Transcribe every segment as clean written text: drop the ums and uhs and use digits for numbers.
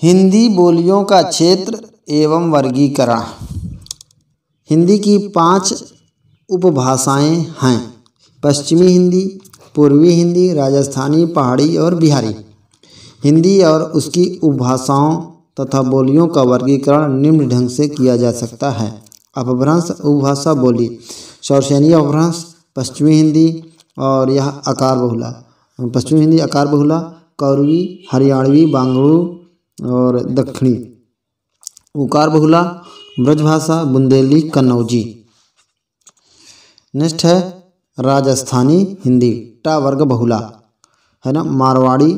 हिंदी बोलियों का क्षेत्र एवं वर्गीकरण। हिंदी की 5 उपभाषाएं हैं। पश्चिमी हिंदी, पूर्वी हिंदी, राजस्थानी, पहाड़ी और बिहारी। हिंदी और उसकी उपभाषाओं तथा बोलियों का वर्गीकरण निम्न ढंग से किया जा सकता है। अपभ्रंश उपभाषा बोली। शौर्यसेनी अपभ्रंश पश्चिमी हिंदी और यह आकार बहुला। पश्चिमी हिंदी आकार बहुला, कौरवी, हरियाणवी, बांगड़ू और दक्षिणी। उकार बहुला ब्रजभाषा, बुंदेली, कन्नौजी। नेक्स्ट है राजस्थानी हिंदी, टा वर्ग बहुला है ना, मारवाड़ी,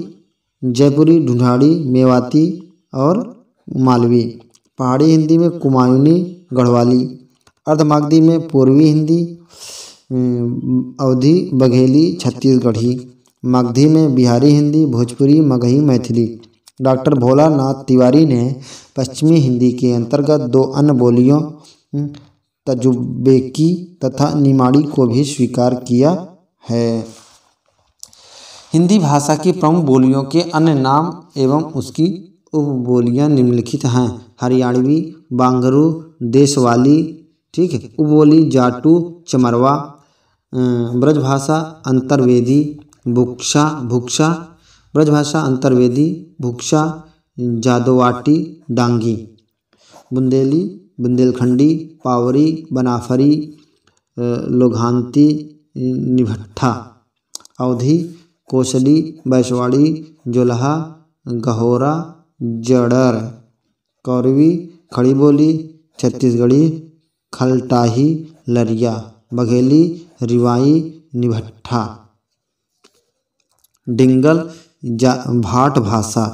जयपुरी, ढूंढाड़ी, मेवाती और मालवी। पहाड़ी हिंदी में कुमायूनी, गढ़वाली। अर्धमागधी में पूर्वी हिंदी, अवधी, बघेली, छत्तीसगढ़ी। मगधी में बिहारी हिंदी, भोजपुरी, मगही, मैथिली। डॉक्टर भोलानाथ तिवारी ने पश्चिमी हिंदी के अंतर्गत 2 अन्य बोलियों तजुबेकी तथा निमाड़ी को भी स्वीकार किया है। हिंदी भाषा की प्रमुख बोलियों के अन्य नाम एवं उसकी उपबोलियां निम्नलिखित हैं। हरियाणवी, बांगरू, देशवाली, ठीक है। उपबोली जाटू, चमरवा। ब्रजभाषा अंतर्वेदी, भुक्शा, भुक्शा। ब्रजभाषा अंतर्वेदी, भुक्शा, जादोवाटी, डांगी। बुंदेली, बुंदेलखंडी, पावरी, बनाफरी, लोघांती, निभट्ठा। अवधी, कोसली, बैसवाड़ी, जोलहा, गहोरा, जड़र। कौरवी, खड़ी बोली, छत्तीसगढ़ी, खलटाही, लरिया। बघेली, रिवाई, निभट्ठा। डिंगल भाट भाषा,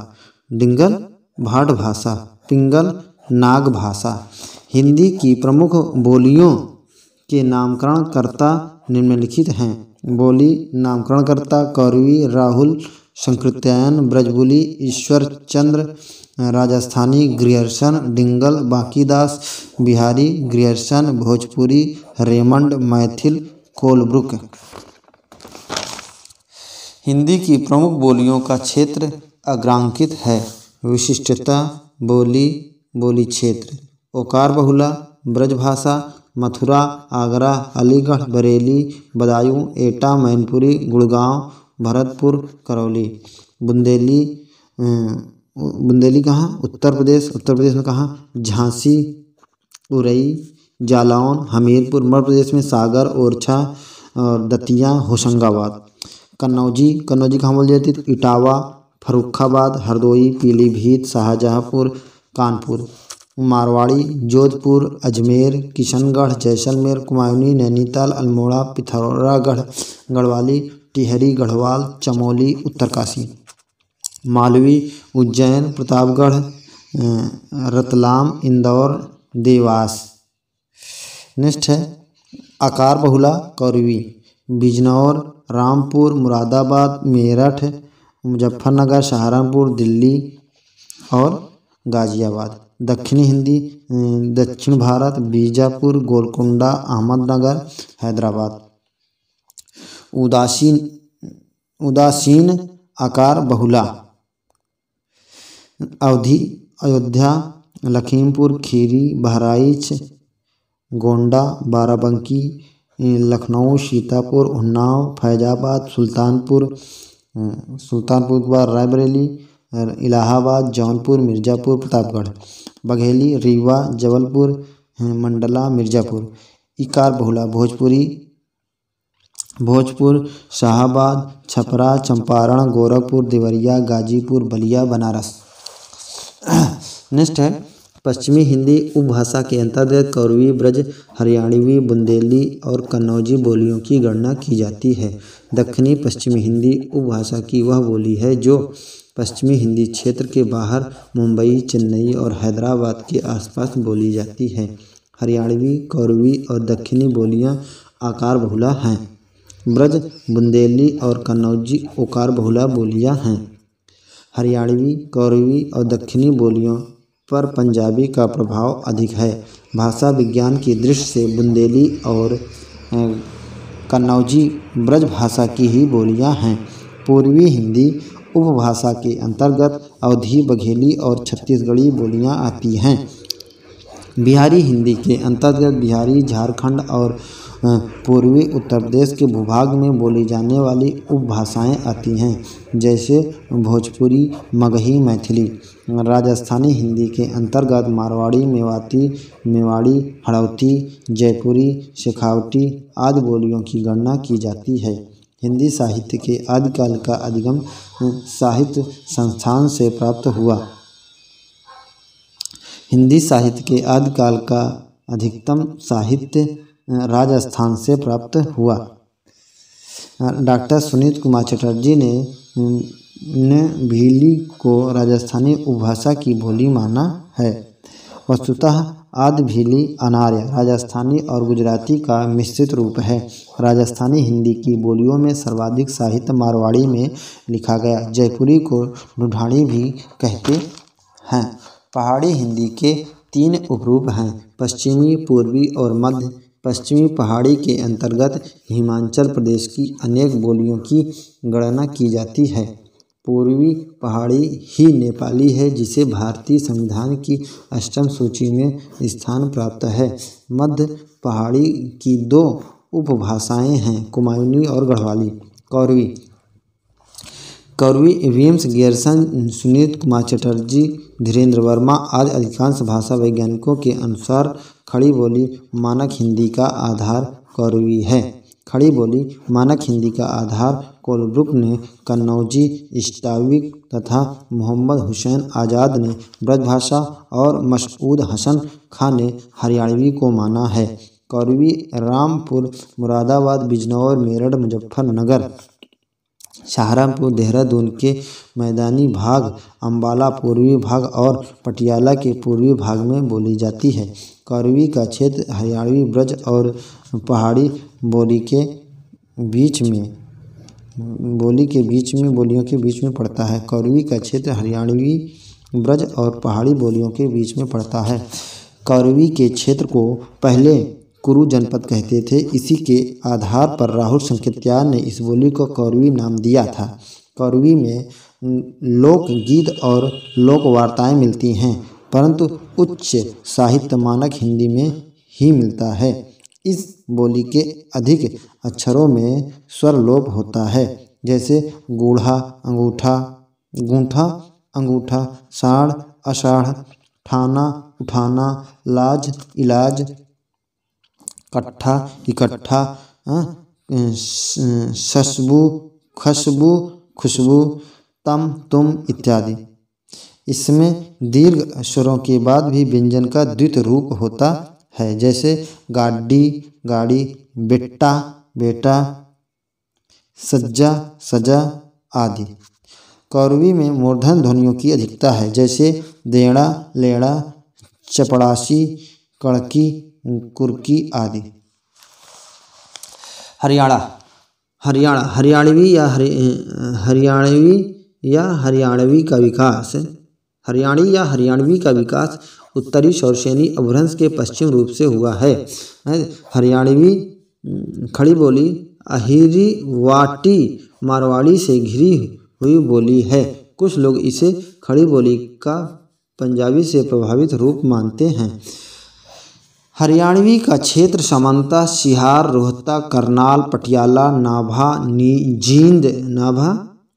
डिंगल भाट भाषा। पिंगल नाग भाषा। हिंदी की प्रमुख बोलियों के नामकरणकर्ता निम्नलिखित हैं। बोली नामकरणकर्ता Kauravi Rahul Sankrityayan, Brajabuli Ishwar Chandra, Rajasthani Grierson, Dingal Bankidas, Bihari Grierson, Bhojpuri Raymond, Maithil Colebrooke. Hindi की प्रमुख बोलियों का क्षेत्र अग्रांकित है। विशिष्टता बोली, बोली क्षेत्र। ओकार बहुला ब्रजभाषा, मथुरा, आगरा, अलीगढ़, बरेली, बदायूं, एटा, मैनपुरी, गुड़गांव, भरतपुर, करौली। बुंदेली, बुंदेली कहाँ? उत्तर प्रदेश। उत्तर प्रदेश में कहाँ? झांसी, उरई, जालौन, हमीरपुर। मध्य प्रदेश में सागर, ओरछा और दतिया, होशंगाबाद। कन्नौजी, कन्नौजी कहाँ बोली जाती है? इटावा, फर्रुखाबाद, हरदोई, पीलीभीत, शाहजहाँपुर, कानपुर। मारवाड़ी, जोधपुर, अजमेर, किशनगढ़, जैसलमेर, कुमायूनी, नैनीताल, अल्मोड़ा, पिथौरागढ़, गढ़वाली, टिहरी, गढ़वाल, चमोली, उत्तरकाशी। मालवी, उज्जैन, प्रतापगढ़, रतलाम, इंदौर, देवास। नेक्स्ट है आकार बहुला कौरवी, बिजनौर, रामपुर, मुरादाबाद, मेरठ, मुजफ्फरनगर, सहारनपुर, दिल्ली और गाजियाबाद। दक्षिणी हिंदी, दक्षिण भारत, बीजापुर, गोलकुंडा, अहमदनगर, हैदराबाद। उदासीन आकार बहुला अवधी, अयोध्या, लखीमपुर खीरी, बहराइच, गोंडा, बाराबंकी, लखनऊ, सीतापुर, उन्नाव, फैजाबाद, सुल्तानपुर के बाद रायबरेली, इलाहाबाद, जौनपुर, मिर्ज़ापुर, प्रतापगढ़। बघेली, रीवा, जबलपुर, मंडला, मिर्ज़ापुर। इकार बहुला भोजपुरी, भोजपुर, शाहाबाद, छपरा, चंपारण, गोरखपुर, देवरिया, गाजीपुर, बलिया, बनारस। नेक्स्ट है पश्चिमी हिंदी उपभाषा के अंतर्गत कौरवी, ब्रज, हरियाणवी, बुंदेली और कन्नौजी बोलियों की गणना की जाती है। दक्षिणी पश्चिमी हिंदी उपभाषा की वह बोली है जो पश्चिमी हिंदी क्षेत्र के बाहर मुंबई, चेन्नई और हैदराबाद के आसपास बोली जाती है। हरियाणवी, कौरवी और दक्षिणी बोलियां आकार बहुला हैं। ब्रज, बुंदेली और कन्नौजी ओकार बहुला बोलियां हैं। हरियाणवी, कौरवी और दक्षिणी बोलियों पर पंजाबी का प्रभाव अधिक है। भाषा विज्ञान की दृष्टि से बुंदेली और कन्नौजी ब्रज भाषा की ही बोलियां हैं। पूर्वी हिंदी उपभाषा के अंतर्गत अवधी, बघेली और छत्तीसगढ़ी बोलियां आती हैं। बिहारी हिंदी के अंतर्गत बिहारी, झारखंड और पूर्वी उत्तर प्रदेश के भूभाग में बोली जाने वाली उपभाषाएं आती हैं, जैसे भोजपुरी, मगही, मैथिली। राजस्थानी हिंदी के अंतर्गत मारवाड़ी, मेवाती, मेवाड़ी, हड़ौती, जयपुरी, शेखावटी आदि बोलियों की गणना की जाती है। हिंदी साहित्य के आदिकाल का अधिगम साहित्य संस्थान से प्राप्त हुआ। हिंदी साहित्य के आदिकाल का अधिकतम साहित्य राजस्थान से प्राप्त हुआ। डॉक्टर सुनीत कुमार चटर्जी ने भीली को राजस्थानी उपभाषा की बोली माना है। वस्तुतः आदि भीली अनार्य राजस्थानी और गुजराती का मिश्रित रूप है। राजस्थानी हिंदी की बोलियों में सर्वाधिक साहित्य मारवाड़ी में लिखा गया। जयपुरी को ढूंढानी भी कहते हैं। पहाड़ी हिंदी के 3 उपरूप हैं, पश्चिमी, पूर्वी और मध्य। पश्चिमी पहाड़ी के अंतर्गत हिमाचल प्रदेश की अनेक बोलियों की गणना की जाती है। पूर्वी पहाड़ी ही नेपाली है, जिसे भारतीय संविधान की 8वीं सूची में स्थान प्राप्त है। मध्य पहाड़ी की 2 उपभाषाएं हैं, कुमायूनी और गढ़वाली। कौरवी विम्स गियर्सन, सुनीत कुमार चटर्जी, धीरेन्द्र वर्मा आदि अधिकांश भाषा वैज्ञानिकों के अनुसार खड़ी बोली मानक हिंदी का आधार कौरवी है। खड़ी बोली मानक हिंदी का आधार कोलब्रुक ने कन्नौजी, स्टाविक तथा मोहम्मद हुसैन आज़ाद ने ब्रजभाषा और मसऊद हसन खां ने हरियाणवी को माना है। कौरवी रामपुर, मुरादाबाद, बिजनौर, मेरठ, मुजफ्फरनगर, सहारनपुर, देहरादून के मैदानी भाग, अम्बाला पूर्वी भाग और पटियाला के पूर्वी भाग में बोली जाती है। कौरवी का क्षेत्र हरियाणवी, ब्रज और पहाड़ी बोलियों के बीच में पड़ता है। कौरवी का क्षेत्र हरियाणवी, ब्रज और पहाड़ी बोलियों के बीच में पड़ता है। कौरवी के क्षेत्र को पहले कुरु जनपद कहते थे। इसी के आधार पर राहुल संकेतियार ने इस बोली को कौरवी नाम दिया था। कौरवी में लोकगीत और लोक वार्ताएं मिलती हैं, परंतु उच्च साहित्य मानक हिंदी में ही मिलता है। इस बोली के अधिक अक्षरों में स्वर लोप होता है, जैसे गूढ़ा, अंगूठा, गूंठा, अंगूठा, साढ़, अषाढ़, ठाना, उठाना, लाज, इलाज, कट्ठा, इकट्ठा, शशबू, खशबू, खुशबू, तम, तुम इत्यादि। इसमें दीर्घ अक्षरों के बाद भी व्यंजन का द्वितीय रूप होता है, जैसे गाड़ी, गाड़ी, बेटा, बेटा, सज्जा, सजा आदि। कौरवी में मूर्धन्य ध्वनियों की अधिकता है, जैसे देड़ा, लेड़ा, चपड़ासी, कड़की, कुर्की आदि। हरियाणवी या हरियाणवी का विकास उत्तरी शौरसेनी अपभ्रंश के पश्चिम रूप से हुआ है। हरियाणवी खड़ी बोली अहिरी वाटी मारवाड़ी से घिरी हुई बोली है। कुछ लोग इसे खड़ी बोली का पंजाबी से प्रभावित रूप मानते हैं। हरियाणवी का क्षेत्र सामान्यतः सिहार, रोहतक, करनाल, पटियाला,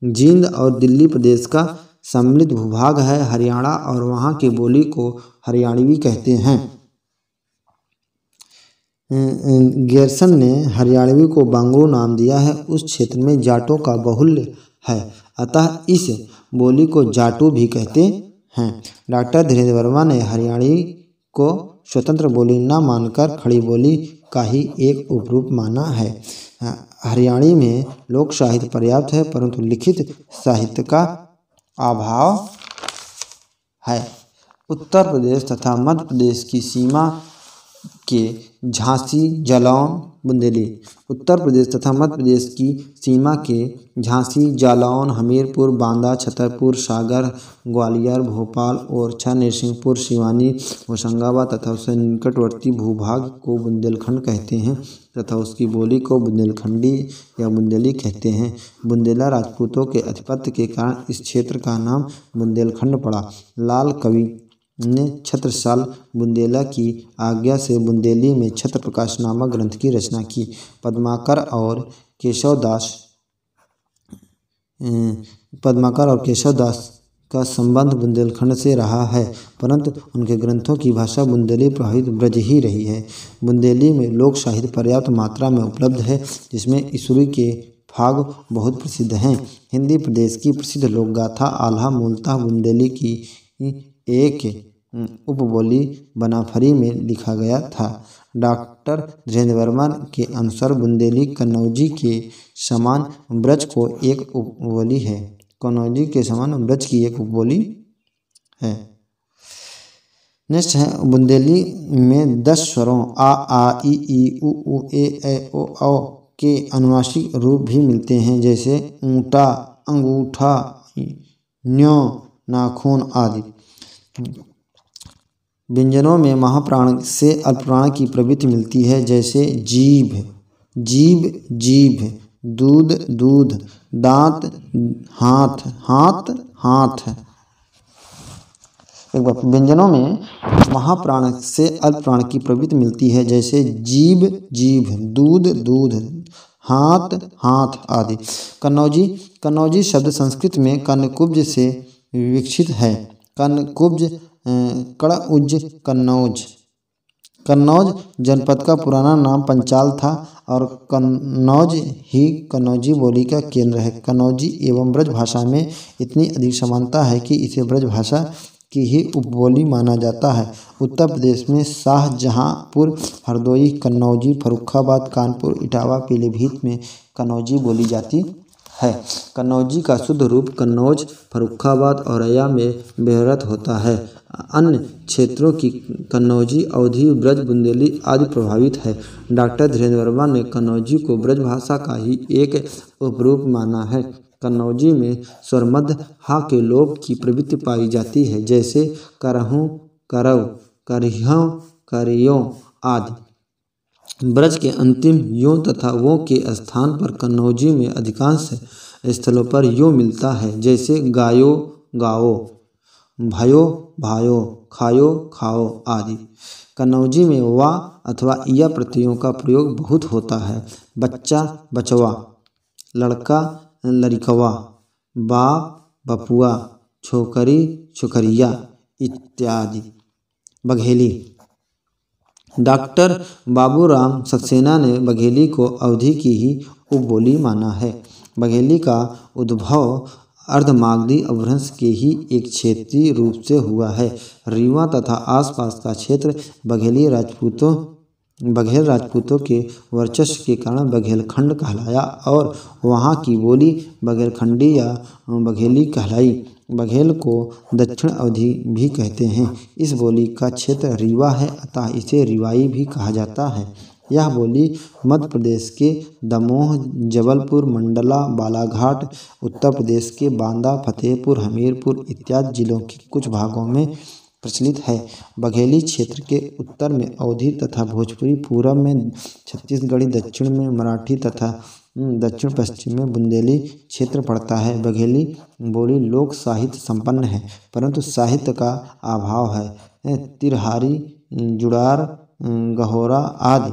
जींद और दिल्ली प्रदेश का सम्मिलित भूभाग है। हरियाणा और वहाँ की बोली को हरियाणवी कहते हैं। गियर्सन ने हरियाणवी को बांग्रू नाम दिया है। उस क्षेत्र में जाटों का बाहुल्य है, अतः इस बोली को जाटू भी कहते हैं। डॉक्टर धीरेन्द्र वर्मा ने हरियाणवी को स्वतंत्र बोली न मानकर खड़ी बोली का ही एक उपरूप माना है। हरियाणवी में लोक साहित्य पर्याप्त है, परंतु लिखित साहित्य का अभाव है। उत्तर प्रदेश तथा मध्य प्रदेश की सीमा के झांसी, जालौन, बुंदेली। उत्तर प्रदेश तथा मध्य प्रदेश की सीमा के झांसी, जालौन, हमीरपुर, बांदा, छतरपुर, सागर, ग्वालियर, भोपाल, ओरछा, नरसिंहपुर, सिवानी, होशंगाबाद तथा उससे निकटवर्ती भूभाग को बुंदेलखंड कहते हैं तथा उसकी बोली को बुंदेलखंडी या बुंदेली कहते हैं। बुंदेला राजपूतों के आधिपत्य के कारण इस क्षेत्र का नाम बुंदेलखंड पड़ा। लाल कवि ने छत्रसाल बुंदेला की आज्ञा से बुंदेली में छत्र प्रकाश नामक ग्रंथ की रचना की। पद्माकर और केशवदास का संबंध बुंदेलखंड से रहा है, परंतु उनके ग्रंथों की भाषा बुंदेली प्रभावित ब्रज ही रही है। बुंदेली में लोक साहित्य पर्याप्त मात्रा में उपलब्ध है, जिसमें ईसुरी के फाग बहुत प्रसिद्ध हैं। हिंदी प्रदेश की प्रसिद्ध लोकगाथा आल्हा मूलतः बुंदेली की एक उपबोली बनाफरी में लिखा गया था। डॉक्टर धीरेन्द्र वर्मा के अनुसार बुंदेली कन्नौजी के समान ब्रज को एक उपबोली है। कन्नौजी के समान ब्रज की एक उपबोली है। नेक्स्ट है, बुंदेली में 10 स्वरों आ, ई, उ, ए, ओ, औ के अनुनासिक रूप भी मिलते हैं, जैसे ऊँटा, अंगूठा, न्यों, नाखून आदि। व्यंजनों में महाप्राण से अल्पप्राण की प्रवृत्ति मिलती है, जैसे जीभ, जीभ, दूध, दूध, दांत, हाथ, हाथ। एक बार व्यंजनों में महाप्राण से अल्पप्राण की प्रवृत्ति मिलती है, जैसे जीभ, दूध, दूध, हाथ, हाथ आदि। कन्नौजी शब्द संस्कृत में कनकुब्ज से विकसित है। कनकुब्ज कड़उज, कन्नौज जनपद का पुराना नाम पंचाल था और कन्नौज ही कन्नौजी बोली का केंद्र है। कन्नौजी एवं ब्रज भाषा में इतनी अधिक समानता है कि इसे ब्रज भाषा की ही उपबोली माना जाता है। उत्तर प्रदेश में शाहजहांपुर, हरदोई, कन्नौजी, फर्रुखाबाद, कानपुर, इटावा, पीलीभीत में कन्नौजी बोली जाती है। कन्नौजी का शुद्ध रूप कन्नौज, फर्रुखाबाद, औरैया में बेहरत होता है। अन्य क्षेत्रों की कन्नौजी अवधी, ब्रज, बुंदेली आदि प्रभावित है। डॉक्टर धीरेन्द्र वर्मा ने कन्नौजी को ब्रज भाषा का ही एक उपरूप माना है। कन्नौजी में स्वरमध्य हा के लोप की प्रवृत्ति पाई जाती है, जैसे करहूँ, करव, करिहँ, करियों आदि। ब्रज के अंतिम यों तथा वो के स्थान पर कन्नौजी में अधिकांश स्थलों पर यो मिलता है, जैसे गायो, गाओ, भयो, भायो, खायो, खाओ आदि। कन्नौजी में वा अथवा इया प्रत्ययों का प्रयोग बहुत होता है। बच्चा, बचवा, लड़का, लड़िकवा, बाप, बपुआ, छोकरी, छोकरिया इत्यादि। बघेली। डॉक्टर बाबूराम सक्सेना ने बघेली को अवधी की ही उपबोली माना है। बघेली का उद्भव अर्धमागधी अपभ्रंश के ही एक क्षेत्रीय रूप से हुआ है। रीवा तथा आसपास का क्षेत्र बघेल राजपूतों के वर्चस्व के कारण बघेलखंड कहलाया और वहाँ की बोली बघेलखंडी या बघेली कहलाई। बघेल को दक्षिण अवधी भी कहते हैं। इस बोली का क्षेत्र रीवा है, अतः इसे रिवाई भी कहा जाता है। यह बोली मध्य प्रदेश के दमोह, जबलपुर, मंडला, बालाघाट, उत्तर प्रदेश के बांदा, फतेहपुर, हमीरपुर इत्यादि जिलों के कुछ भागों में प्रचलित है। बघेली क्षेत्र के उत्तर में अवधी तथा भोजपुरी, पूरब में छत्तीसगढ़ी, दक्षिण में मराठी तथा दक्षिण पश्चिम में बुंदेली क्षेत्र पड़ता है। बघेली बोली लोक साहित्य संपन्न है, परंतु साहित्य का अभाव है। तिरहारी, जुड़ार, गहोरा आदि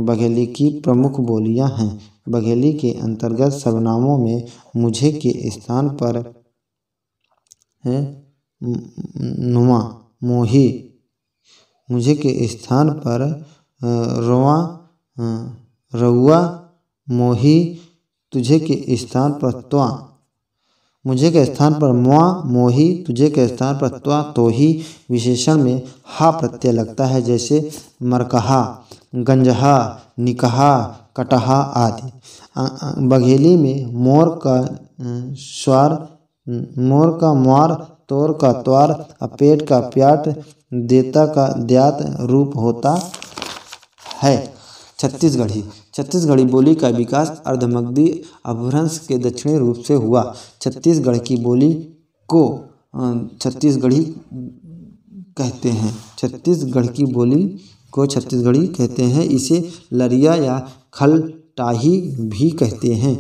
बघेली की प्रमुख बोलियां हैं। बघेली के अंतर्गत सर्वनामों में मुझे के स्थान पर है नुमा, मोही, मुझे के स्थान पर रोआ, रउआ, मोही, तुझे के स्थान पर त्वा, मुझे के स्थान पर मुआ, मोही, तुझे के स्थान पर त्वा, तोही। विशेषण में हा प्रत्यय लगता है, जैसे मरकहा, गंजहा, निकहा, कटहा आदि। बघेली में मोर का स्वार, मोर का म्वार, तोर का त्वार, अपेट का प्याट, देता का द्यात रूप होता है। छत्तीसगढ़ी छत्तीसगढ़ी बोली का विकास अर्धमगधी अपभ्रंश के दक्षिणी रूप से हुआ। छत्तीसगढ़ की बोली को छत्तीसगढ़ी कहते हैं। छत्तीसगढ़ की बोली को छत्तीसगढ़ी कहते हैं। इसे लरिया या खलटाही भी कहते हैं।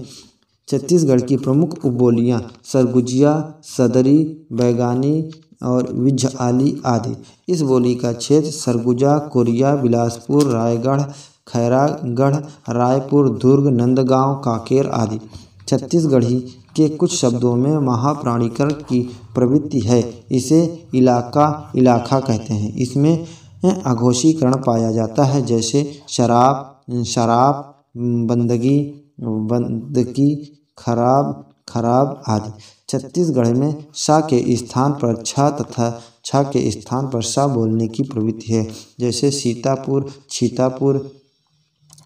छत्तीसगढ़ की प्रमुख उपबोलियाँ सरगुजिया, सदरी, बैगानी और विझाली आदि। इस बोली का क्षेत्र सरगुजा, कोरिया, बिलासपुर, रायगढ़, खैरागढ़, रायपुर, दुर्ग, नंदगांव, कांकेर आदि। छत्तीसगढ़ी के कुछ शब्दों में महाप्राणीकरण की प्रवृत्ति है। इसे इलाका कहते हैं। इसमें अघोषीकरण पाया जाता है, जैसे शराब, शराब, बंदगी, बंदकी, खराब आदि। छत्तीसगढ़ में श के स्थान पर छ तथा छ के स्थान पर स बोलने की प्रवृत्ति है, जैसे सीतापुर, छीतापुर,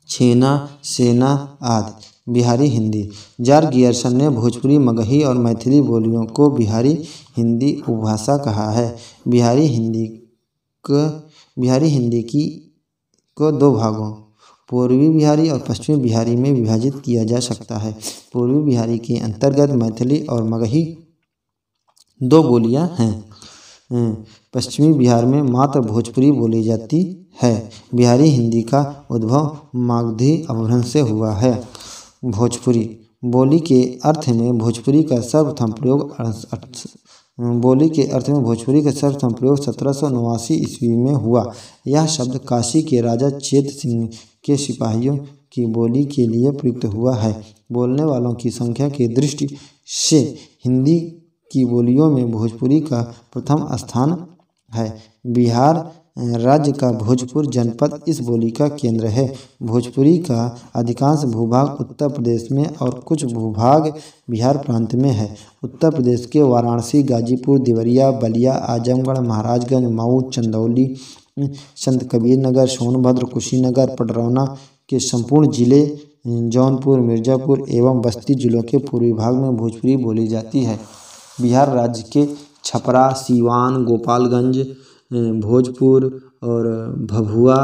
छेना, सेना आदि। बिहारी हिंदी जॉर्ज गियर्सन ने भोजपुरी, मगही और मैथिली बोलियों को बिहारी हिंदी उपभाषा कहा है। बिहारी हिंदी को दो भागों पूर्वी बिहारी और पश्चिमी बिहारी में विभाजित किया जा सकता है। पूर्वी बिहारी के अंतर्गत मैथिली और मगही दो बोलियां हैं। पश्चिमी बिहार में मात्र भोजपुरी बोली जाती है। बिहारी हिंदी का उद्भव मागधी अपभ्रंश से हुआ है। भोजपुरी बोली के अर्थ में भोजपुरी का सर्वप्रथम प्रयोग 1789 ईस्वी में हुआ। यह शब्द काशी के राजा चेत सिंह के सिपाहियों की बोली के लिए प्रयुक्त हुआ है। बोलने वालों की संख्या की दृष्टि से हिंदी की बोलियों में भोजपुरी का प्रथम स्थान है। बिहार राज्य का भोजपुर जनपद इस बोली का केंद्र है। भोजपुरी का अधिकांश भूभाग उत्तर प्रदेश में और कुछ भूभाग बिहार प्रांत में है। उत्तर प्रदेश के वाराणसी, गाजीपुर, देवरिया, बलिया, आजमगढ़, महाराजगंज, मऊ, चंदौली, संत कबीर नगर, सोनभद्र, कुशीनगर, पडरौना के संपूर्ण जिले, जौनपुर, मिर्जापुर एवं बस्ती जिलों के पूर्वी भाग में भोजपुरी बोली जाती है। बिहार राज्य के छपरा, सीवान, गोपालगंज, भोजपुर और भभुआ,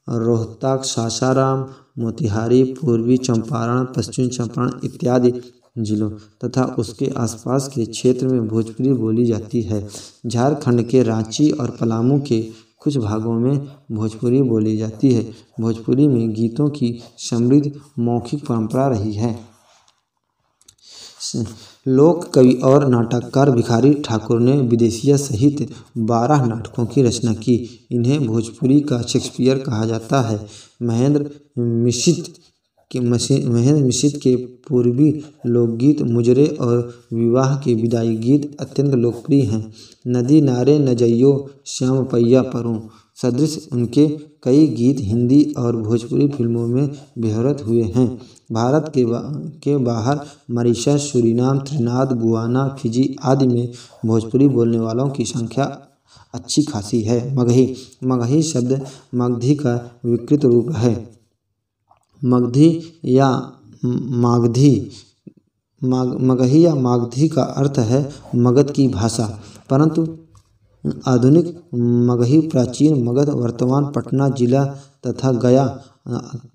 रोहतक, सासाराम, मोतिहारी, पूर्वी चंपारण, पश्चिमी चंपारण इत्यादि जिलों तथा उसके आसपास के क्षेत्र में भोजपुरी बोली जाती है। झारखंड के रांची और पलामू के कुछ भागों में भोजपुरी बोली जाती है। भोजपुरी में गीतों की समृद्ध मौखिक परंपरा रही है। लोक कवि और नाटककार भिखारी ठाकुर ने विदेशिया सहित 12 नाटकों की रचना की। इन्हें भोजपुरी का शेक्सपियर कहा जाता है। महेंद्र मिश्र के पूर्वी लोकगीत मुजरे और विवाह के विदाई गीत अत्यंत लोकप्रिय हैं। नदी नारे नजइयो श्याम पैया परों सदृश उनके कई गीत हिंदी और भोजपुरी फिल्मों में बेहरत हुए हैं। भारत के बाहर मॉरिशस, सूरीनाम, त्रिनाद, गुयाना, फिजी आदि में भोजपुरी बोलने वालों की संख्या अच्छी खासी है। मगही शब्द मगधी का विकृत रूप है। मगही या मागधी का अर्थ है मगध की भाषा, परंतु आधुनिक मगही प्राचीन मगध वर्तमान पटना जिला तथा गया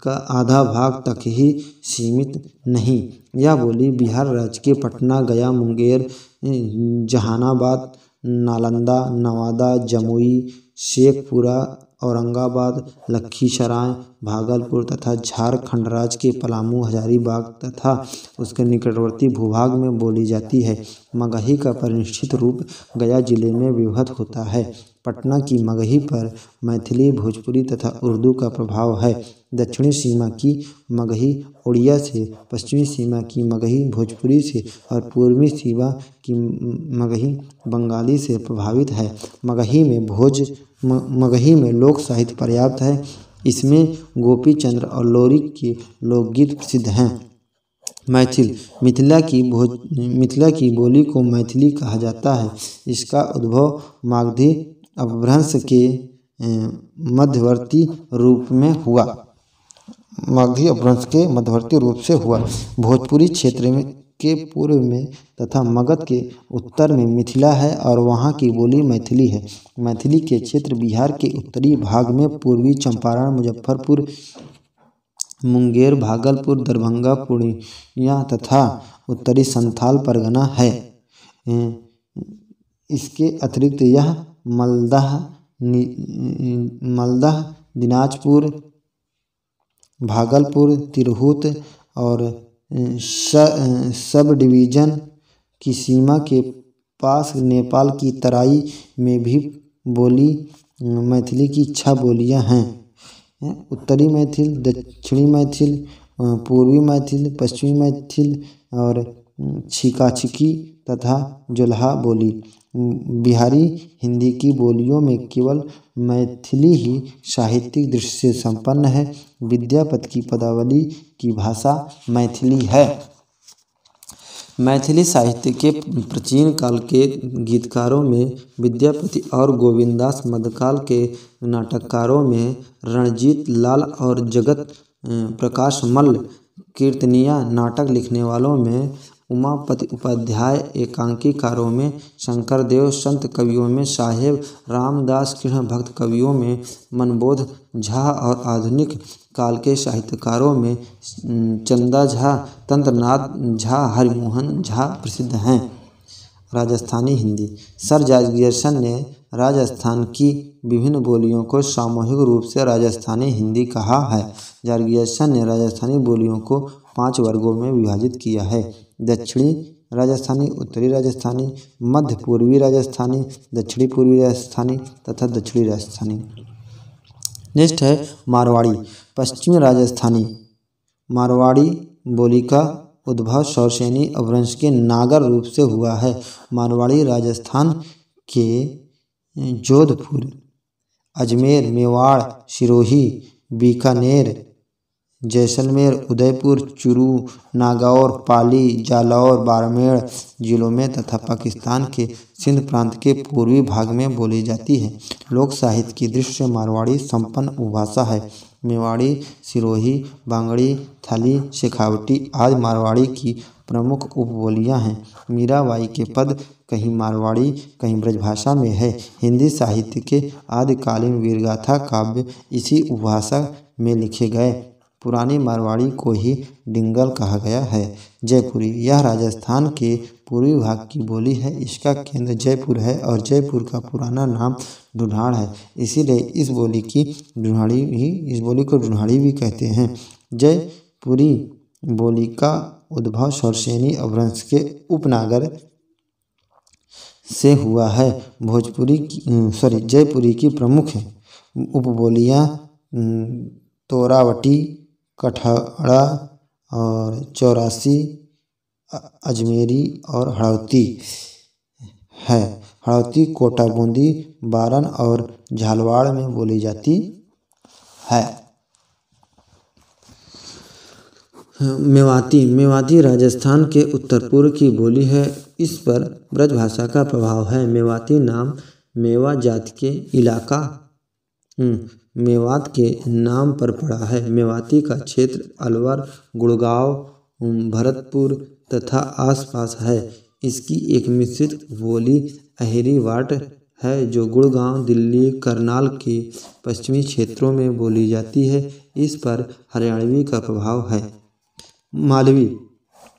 का आधा भाग तक ही सीमित नहीं। यह बोली बिहार राज्य के पटना, गया, मुंगेर, जहानाबाद, नालंदा, नवादा, जमुई, शेखपुरा, औरंगाबाद, लखीसराय, भागलपुर तथा झारखंड राज्य के पलामू, हजारीबाग तथा उसके निकटवर्ती भूभाग में बोली जाती है। मगही का परिनिष्ठित रूप गया जिले में विभक्त होता है। पटना की मगही पर मैथिली, भोजपुरी तथा उर्दू का प्रभाव है। दक्षिणी सीमा की मगही उड़िया से, पश्चिमी सीमा की मगही भोजपुरी से और पूर्वी सीमा की मगही बंगाली से प्रभावित है। मगही में लोक साहित्य पर्याप्त है। इसमें गोपी चंद्र और लोरी के लोकगीत प्रसिद्ध हैं। मिथिला की बोली को मैथिली कहा जाता है। इसका उद्भव मागधी अपभ्रंश के मध्यवर्ती रूप से हुआ। भोजपुरी क्षेत्र के पूर्व में तथा मगध के उत्तर में मिथिला है और वहाँ की बोली मैथिली है। मैथिली के क्षेत्र बिहार के उत्तरी भाग में पूर्वी चंपारण, मुजफ्फरपुर, मुंगेर, भागलपुर, दरभंगा, पूर्णिया तथा उत्तरी संथाल परगना है। इसके अतिरिक्त यह मालदा, दिनाजपुर, भागलपुर, तिरहुत और सब डिवीज़न की सीमा के पास नेपाल की तराई में भी बोली मैथिली की 6 बोलियां हैं। उत्तरी मैथिल, दक्षिणी मैथिल, पूर्वी मैथिल, पश्चिमी मैथिल और छिकाछिकी तथा जोल्हा बोली। बिहारी हिंदी की बोलियों में केवल मैथिली ही साहित्यिक दृष्टि से संपन्न है। विद्यापति की पदावली की भाषा मैथिली है। मैथिली साहित्य के प्राचीन काल के गीतकारों में विद्यापति और गोविंदास, मध्यकाल के नाटककारों में रणजीत लाल और जगत प्रकाश मल्ल, कीर्तनिया नाटक लिखने वालों में उमापति उपाध्याय, एकांकीकारों में शंकरदेव, संत कवियों में साहेब रामदास, कृष्ण भक्त कवियों में मनबोध झा और आधुनिक काल के साहित्यकारों में चंदा झा, तंत्रनाथ झा, हरिमोहन झा प्रसिद्ध हैं। Rajasthani Hindi. Sir George Grierson ने राजस्थान की विभिन्न बोलियों को सामूहिक रूप से राजस्थानी हिंदी कहा है। जॉर्ज ग्रियर्सन ने राजस्थानी बोलियों को 5 वर्गों में विभाजित किया है: दक्षिणी राजस्थानी, उत्तरी राजस्थानी, मध्य पूर्वी राजस्थानी, दक्षिणी पूर्वी राजस्थानी तथा दक्षिणी राजस्थानी। नेक्स्ट है मारवाड़ी। पश्चिमी राजस्थानी। मारवाड़ी बोली का उद्भव सौरसेनी अपभ्रंश के नागर रूप से हुआ है। मारवाड़ी राजस्थान के जोधपुर, अजमेर, मेवाड़, सिरोही, बीकानेर, जैसलमेर, उदयपुर, चूरू, नागौर, पाली, जालौर, बाड़मेर जिलों में तथा पाकिस्तान के सिंध प्रांत के पूर्वी भाग में बोली जाती है। लोक साहित्य की दृष्टि से मारवाड़ी संपन्न उपभाषा है। मेवाड़ी, सिरोही, बांगड़ी, थाली, शेखावटी आदि मारवाड़ी की प्रमुख उपबोलियां हैं। मीराबाई के पद कहीं मारवाड़ी कहीं ब्रजभाषा में है। हिंदी साहित्य के आदिकालीन वीरगाथा काव्य इसी उपभाषा में लिखे गए। पुरानी मारवाड़ी को ही डिंगल कहा गया है। जयपुरी। यह राजस्थान के पूर्वी भाग की बोली है। इसका केंद्र जयपुर है और जयपुर का पुराना नाम ढूंढाड़ है, इसीलिए इस बोली को ढूंढाड़ी भी कहते हैं। जयपुरी बोली का उद्भव सौरसेनी अपभ्रंश के उपनागर से हुआ है। जयपुरी की प्रमुख उपबोलियां तोरावटी, कठड़ा और चौरासी, अजमेरी और हड़ौती है। हड़ौती कोटा, बूंदी, बारन और झालवाड़ में बोली जाती है। मेवाती। मेवाती राजस्थान के उत्तर पूर्व की बोली है। इस पर ब्रजभाषा का प्रभाव है। मेवाती नाम मेवा जाति के इलाका मेवात के नाम पर पड़ा है। मेवाती का क्षेत्र अलवर, गुड़गांव, भरतपुर तथा आसपास है। इसकी एक मिश्रित बोली अहेरी वाट है जो गुड़गांव, दिल्ली, करनाल के पश्चिमी क्षेत्रों में बोली जाती है। इस पर हरियाणवी का प्रभाव है। मालवी।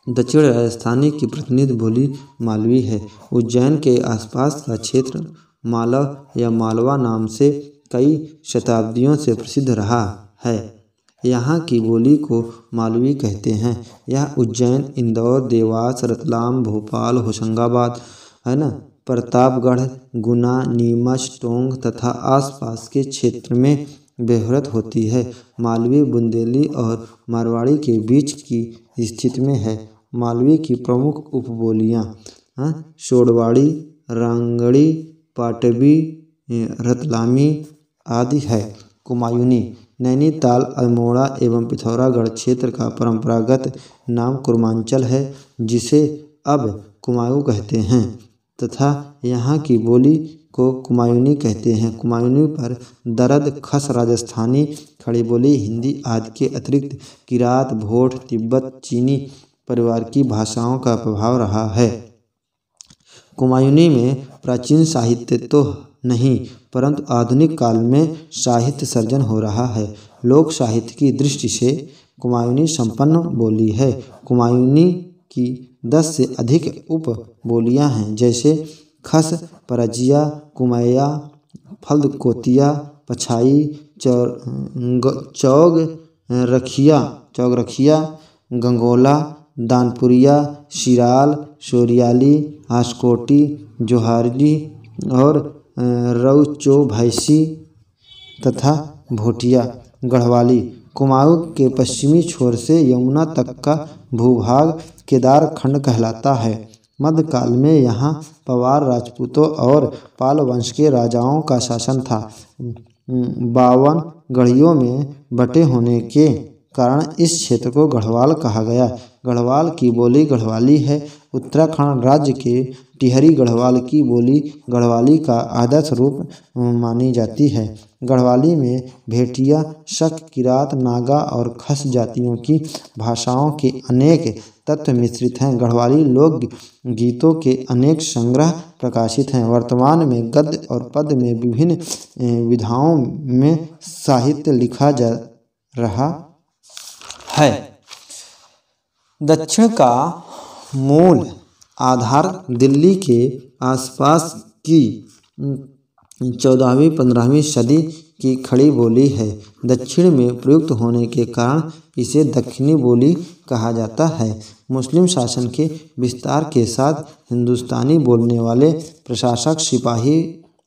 दक्षिण राजस्थानी की प्रतिनिधि बोली मालवी है। उज्जैन के आसपास का क्षेत्र मालव या मालवा नाम से कई शताब्दियों से प्रसिद्ध रहा है। यहाँ की बोली को मालवी कहते हैं। यह उज्जैन, इंदौर, देवास, रतलाम, भोपाल, होशंगाबाद प्रतापगढ़, गुना, नीमच, टोंक तथा आसपास के क्षेत्र में व्यवहृत होती है। मालवी बुंदेली और मारवाड़ी के बीच की स्थिति में है। मालवी की प्रमुख उपबोलियां सोडवाड़ी, रांगड़ी, पाटवी, रतलामी आदि है। कुमायूनी। नैनीताल, अल्मोड़ा एवं पिथौरागढ़ क्षेत्र का परंपरागत नाम कुर्मांचल है, जिसे अब कुमाऊं कहते हैं तथा यहाँ की बोली को कुमायूनी कहते हैं। कुमायूनी पर दरद, खस, राजस्थानी, खड़ी बोली, हिंदी आदि के अतिरिक्त किरात, भोट, तिब्बत, चीनी, परिवार की भाषाओं का प्रभाव रहा है। कुमायूनी में प्राचीन साहित्य तो नहीं, परंतु आधुनिक काल में साहित्य सर्जन हो रहा है। लोक साहित्य की दृष्टि से कुमायूनी संपन्न बोली है। कुमायूनी की 10 से अधिक उप बोलियाँ हैं, जैसे खस, परजिया, कुमैया, फल्दकोतिया, पछाई, चौगरखिया, गंगोला, दानपुरिया, शिराल, सोरियाली, हासकोटी, जोहारी और रौचोभैसी तथा भोटिया। गढ़वाली कुमाऊं के पश्चिमी छोर से यमुना तक का भूभाग केदार खंड कहलाता है। मध्यकाल में यहाँ पवार राजपूतों और पाल वंश के राजाओं का शासन था। 52 गढ़ियों में बटे होने के कारण इस क्षेत्र को गढ़वाल कहा गया। गढ़वाल की बोली गढ़वाली है। उत्तराखंड राज्य के टिहरी गढ़वाल की बोली गढ़वाली का आदर्श रूप मानी जाती है। गढ़वाली में भेटिया, शक, किरात, नागा और खस जातियों की भाषाओं के अनेक तत्व मिश्रित हैं। गढ़वाली लोक गीतों के अनेक संग्रह प्रकाशित हैं। वर्तमान में गद्य और पद्य में विभिन्न विधाओं में साहित्य लिखा जा रहा है। दक्षिण का मूल आधार दिल्ली के आसपास की 14वीं-15वीं सदी की खड़ी बोली है। दक्षिण में प्रयुक्त होने के कारण इसे दक्षिणी बोली कहा जाता है। मुस्लिम शासन के विस्तार के साथ हिंदुस्तानी बोलने वाले प्रशासक, सिपाही,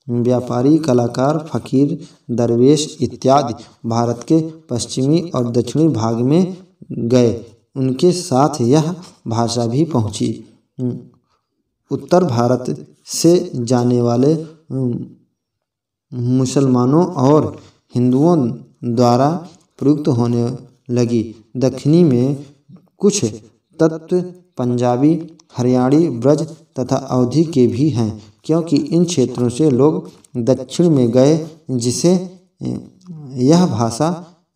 व्यापारी, कलाकार, फकीर, दरवेश इत्यादि भारत के पश्चिमी और दक्षिणी भाग में गए। उनके साथ यह भाषा भी पहुंची। उत्तर भारत से जाने वाले मुसलमानों और हिंदुओं द्वारा प्रयुक्त होने लगी। दक्षिणी में कुछ तत्व पंजाबी, हरियाणी, ब्रज तथा अवधी के भी हैं, क्योंकि इन क्षेत्रों से लोग दक्षिण में गए, जिससे यह भाषा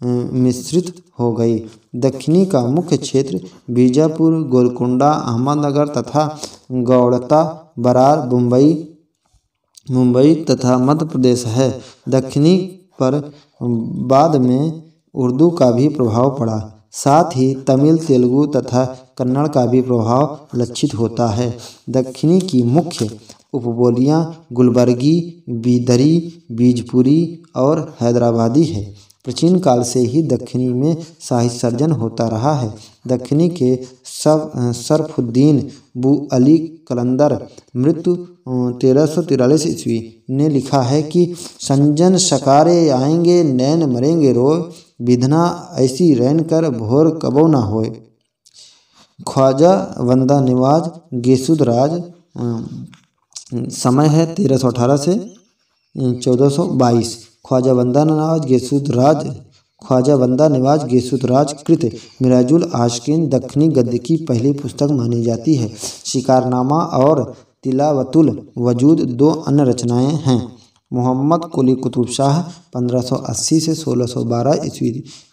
मिश्रित हो गई। दक्षिणी का मुख्य क्षेत्र बीजापुर, गोलकोंडा, अहमदनगर तथा गौड़ता, बरार, मुंबई तथा मध्य प्रदेश है। दक्षिणी पर बाद में उर्दू का भी प्रभाव पड़ा। साथ ही तमिल, तेलुगु तथा कन्नड़ का भी प्रभाव लक्षित होता है। दक्षिणी की मुख्य उपबोलियाँ गुलबर्गी, बीदरी, बीजपुरी और हैदराबादी है। प्राचीन काल से ही दक्षिणी में साहित्य सर्जन होता रहा है। दक्षिणी के सरफुद्दीन बु अली कलंदर मृत्यु 1343 ईस्वी ने लिखा है कि संजन सकारे आएंगे, नैन मरेंगे रोए, विधना ऐसी रैन कर भोर कबो ना होए। ख्वाजा बंदा नवाज गेसुदराज, समय है 1318 से 1422। ख्वाजा बंदा नवाज गेसुदराज कृत मिराजुल आशिकीन दक्षिणी गद्य की पहली पुस्तक मानी जाती है। शिकारनामा और तिलावतुल वजूद 2 अन्य रचनाएं हैं। मोहम्मद कुली कुतुब शाह 1580 से 1612 ईस्वी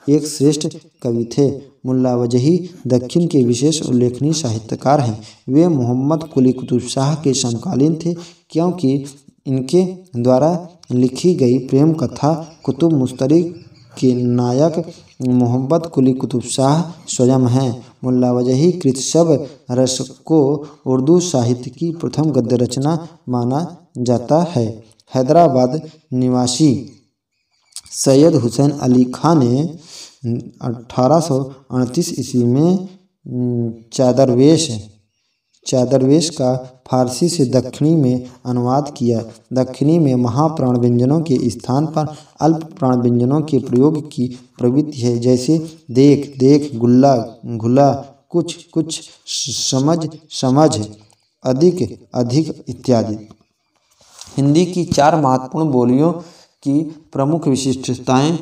एक श्रेष्ठ कवि थे। मुल्ला वजही दक्षिण के विशेष उल्लेखनीय साहित्यकार हैं। वे मोहम्मद कुली कुतुब शाह के समकालीन थे, क्योंकि इनके द्वारा लिखी गई प्रेम कथा कुतुब मुस्तरिक के नायक मोहम्मद कुली कुतुब शाह स्वयं हैं। मुल्ला वजही कृत शब रस को उर्दू साहित्य की प्रथम गद्य रचना माना जाता है। हैदराबाद निवासी सैयद हुसैन अली खां ने 1838 ईस्वी में चादरवेश का फारसी से दक्षिणी में अनुवाद किया। दक्षिणी में महाप्राण व्यंजनों के स्थान पर अल्प प्राण व्यंजनों के प्रयोग की प्रवृत्ति है, जैसे देख देख, गुल्ला घुला, कुछ, समझ, अधिक इत्यादि। हिंदी की 4 महत्वपूर्ण बोलियों की प्रमुख विशिष्टताएं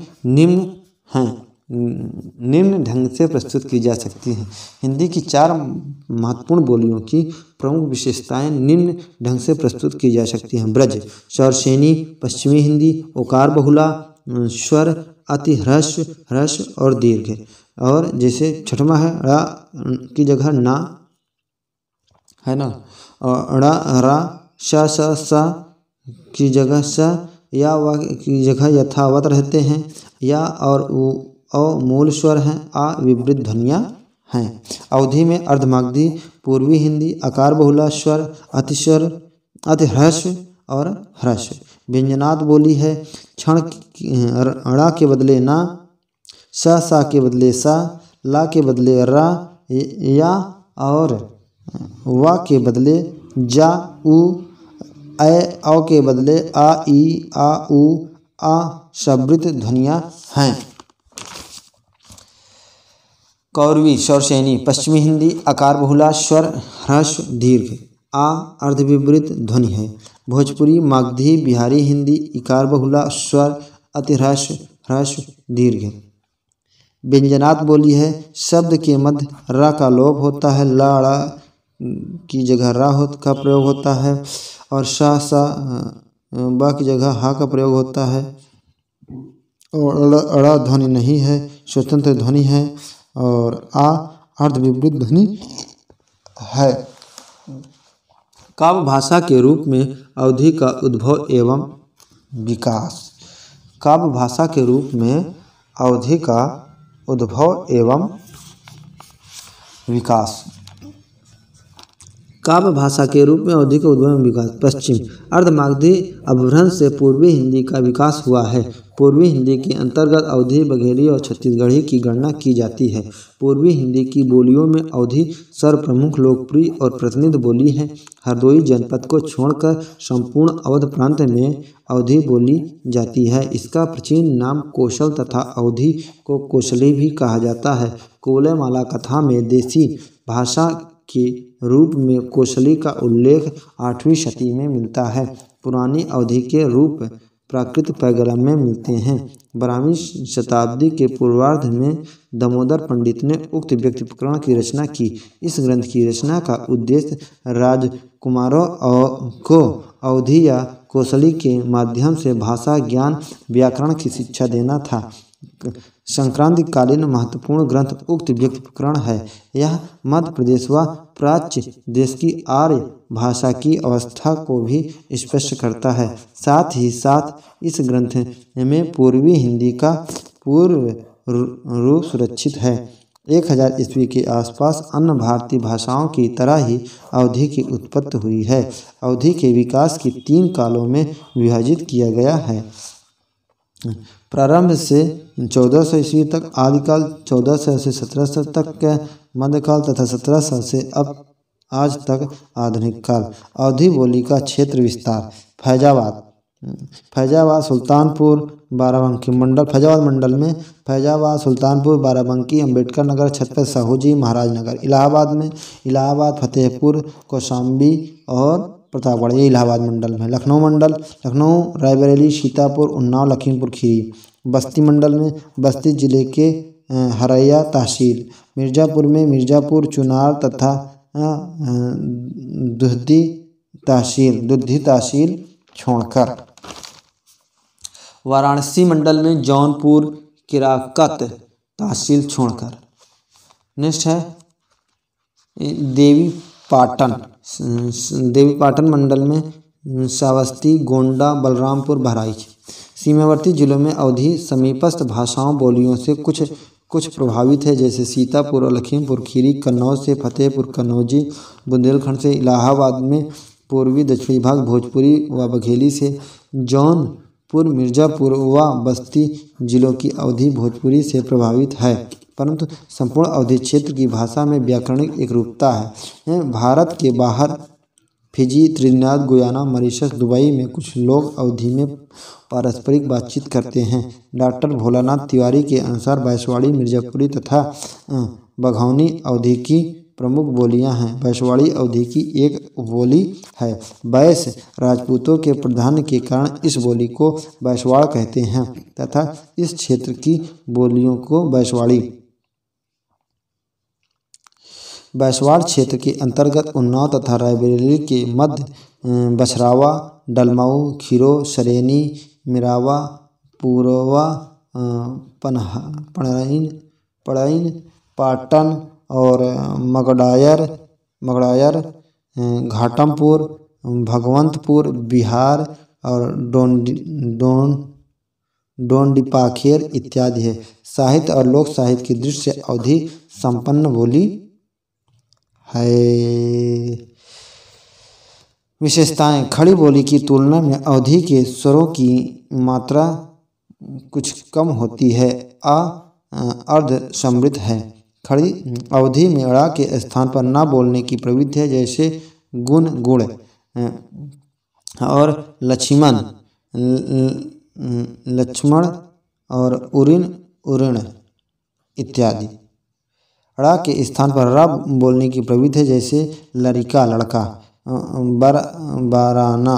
निम्न ढंग से प्रस्तुत की जा सकती हैं। हिंदी की 4 महत्वपूर्ण बोलियों की प्रमुख विशेषताएं निम्न ढंग से प्रस्तुत की जा सकती हैं। ब्रज, शौरसेनी, पश्चिमी हिंदी, ओकार बहुला, स्वर अति ह्रस्व ह्रस्व और दीर्घ। और जैसे छठवां है ड़ा की जगह ना है ना, और ड़ा रा श स की जगह स या व की जगह यथावत रहते हैं। या और मूल स्वर हैं आ विपरीत ध्वनियाँ हैं। अवधि में अर्धमागधी पूर्वी हिंदी आकार बहुला स्वर अतिस्वर अति ह्रस्व और ह्रस्व। व्यंजनात् बोली है क्षण ड़ा के बदले ना, सा के बदले सा, ला के बदले रा, या और वा के बदले जा, उ, औ के बदले आ, ई, आ, उ, आ शब्दित ध्वनियाँ हैं। कौरवी स्वरश्रेणी पश्चिमी हिंदी आकार बहुला स्वर ह्रस्व दीर्घ आ अर्धविपरीत ध्वनि है। भोजपुरी मागधी बिहारी हिंदी इकार बहुला स्वर अति ह्रस्व ह्रस्व दीर्घ। व्यंजनात् बोली है शब्द के मध्य र का लोप होता है, ला ड़ा की जगह रा का प्रयोग होता है और सा ब की जगह हा का प्रयोग होता है। और अड़ा ध्वनि नहीं है, स्वतंत्र ध्वनि है। और आ अर्धविपरीत ध्वनि है। काव्य भाषा के रूप में अवधि का उद्भव एवं विकास। काव्य भाषा के रूप में अवधि का उद्भव एवं विकास। काव्य भाषा के रूप में अवधि का उद्भव एवं विकास। पश्चिम अर्धमागधी अपभ्रंश से पूर्वी हिंदी का विकास हुआ है। पूर्वी हिंदी के अंतर्गत अवधी, बघेली और छत्तीसगढ़ी की गणना की जाती है। पूर्वी हिंदी की बोलियों में अवधी सर्वप्रमुख, लोकप्रिय और प्रतिनिधि बोली है। हरदोई जनपद को छोड़कर संपूर्ण अवध प्रांत में अवधी बोली जाती है। इसका प्राचीन नाम कौशल तथा अवधी को कोशली भी कहा जाता है। कौलेमाला कथा में देशी भाषा के रूप में कोशली का उल्लेख 8वीं शती में मिलता है। पुरानी अवधि के रूप प्राकृत पैगलम में मिलते हैं। 12वीं शताब्दी के पूर्वार्ध में दामोदर पंडित ने उक्त व्यक्ति प्रकरण की रचना की। इस ग्रंथ की रचना का उद्देश्य राजकुमारों को अवधी या कोशली के माध्यम से भाषा ज्ञान व्याकरण की शिक्षा देना था। संक्रांतिकालीन महत्वपूर्ण ग्रंथ उक्त व्यक्ति प्रकरण है। यह मध्य प्रदेश व प्राच्य देश की आर्य भाषा की अवस्था को भी स्पष्ट करता है। साथ ही साथ इस ग्रंथ में पूर्वी हिंदी का पूर्व रूप सुरक्षित है। 1000 ईस्वी के आसपास अन्य भारतीय भाषाओं की तरह ही अवधी की उत्पत्ति हुई है। अवधी के विकास की 3 कालों में विभाजित किया गया है। प्रारंभ से 1400 ईस्वी तक आदिकाल, 1400 से 1700 तक के मध्यकाल तथा 1700 से अब आज तक आधुनिक काल। अवधी बोली का क्षेत्र विस्तार। फैजाबाद सुल्तानपुर बाराबंकी मंडल। फैजाबाद मंडल में फैजाबाद, सुल्तानपुर, बाराबंकी, अम्बेडकर नगर, छत्रपति साहू जी महाराज नगर। इलाहाबाद में इलाहाबाद, फतेहपुर, कौशाम्बी और प्रतापगढ़, ये इलाहाबाद मंडल में। लखनऊ मंडल, लखनऊ, रायबरेली, सीतापुर, उन्नाव, लखीमपुर खीरी। बस्ती मंडल में बस्ती जिले के हरैया तहसील। मिर्ज़ापुर में मिर्ज़ापुर, चुनार तथा दुधी तहसील छोड़कर। वाराणसी मंडल में जौनपुर, किराकत तहसील छोड़कर। नेक्स्ट है देवीपाटन मंडल में श्रावस्ती, गोंडा, बलरामपुर, बहराइच। सीमावर्ती जिलों में अवधी समीपस्थ भाषाओं बोलियों से कुछ प्रभावित है, जैसे सीतापुर और लखीमपुर खीरी, कन्नौज से फतेहपुर कन्नौजी, बुंदेलखंड से इलाहाबाद में पूर्वी दक्षिणी भाग, भोजपुरी व बघेली से जौनपुर, मिर्ज़ापुर व बस्ती जिलों की अवधी भोजपुरी से प्रभावित है, परंतु संपूर्ण अवधी क्षेत्र की भाषा में व्याकरणिक एकरूपता है। भारत के बाहर Fiji, Trinidad, Guyana, Mauritius, Dubai में कुछ लोग अवधी में पारस्परिक बातचीत करते हैं। डॉक्टर भोलानाथ तिवारी के अनुसार बांसवाड़ी, मिर्ज़ापुरी तथा बघौनी अवधी की प्रमुख बोलियां हैं। बांसवाड़ी अवधी की एक उपबोली है। बैस राजपूतों के प्राधान्य के कारण इस बोली को बैसवाड़ कहते हैं तथा इस क्षेत्र की बोलियों को बैसवाड़ क्षेत्र के अंतर्गत उन्नाव तथा रायबरेली के मध्य बछरावा, डलमऊ, खीरो, सरेनी, मिरावा, पूर्वा पढ़इन पढ़इन पाटन और मगड़ायर घाटमपुर भगवंतपुर बिहार और डोंडिपाखेर इत्यादि है। साहित्य और लोक साहित्य की दृष्टि से अवधी संपन्न बोली है। विशेषताएं। खड़ी बोली की तुलना में अवधी के स्वरों की मात्रा कुछ कम होती है, अर्ध समृद्ध है। खड़ी अवधी में ड़ा के स्थान पर ना बोलने की प्रवृत्ति है, जैसे गुण गुण और लक्ष्मण और उऋण इत्यादि। ड़ा के स्थान पर रा बोलने की प्रवृत्ति है, जैसे लड़का लड़का, बरबराना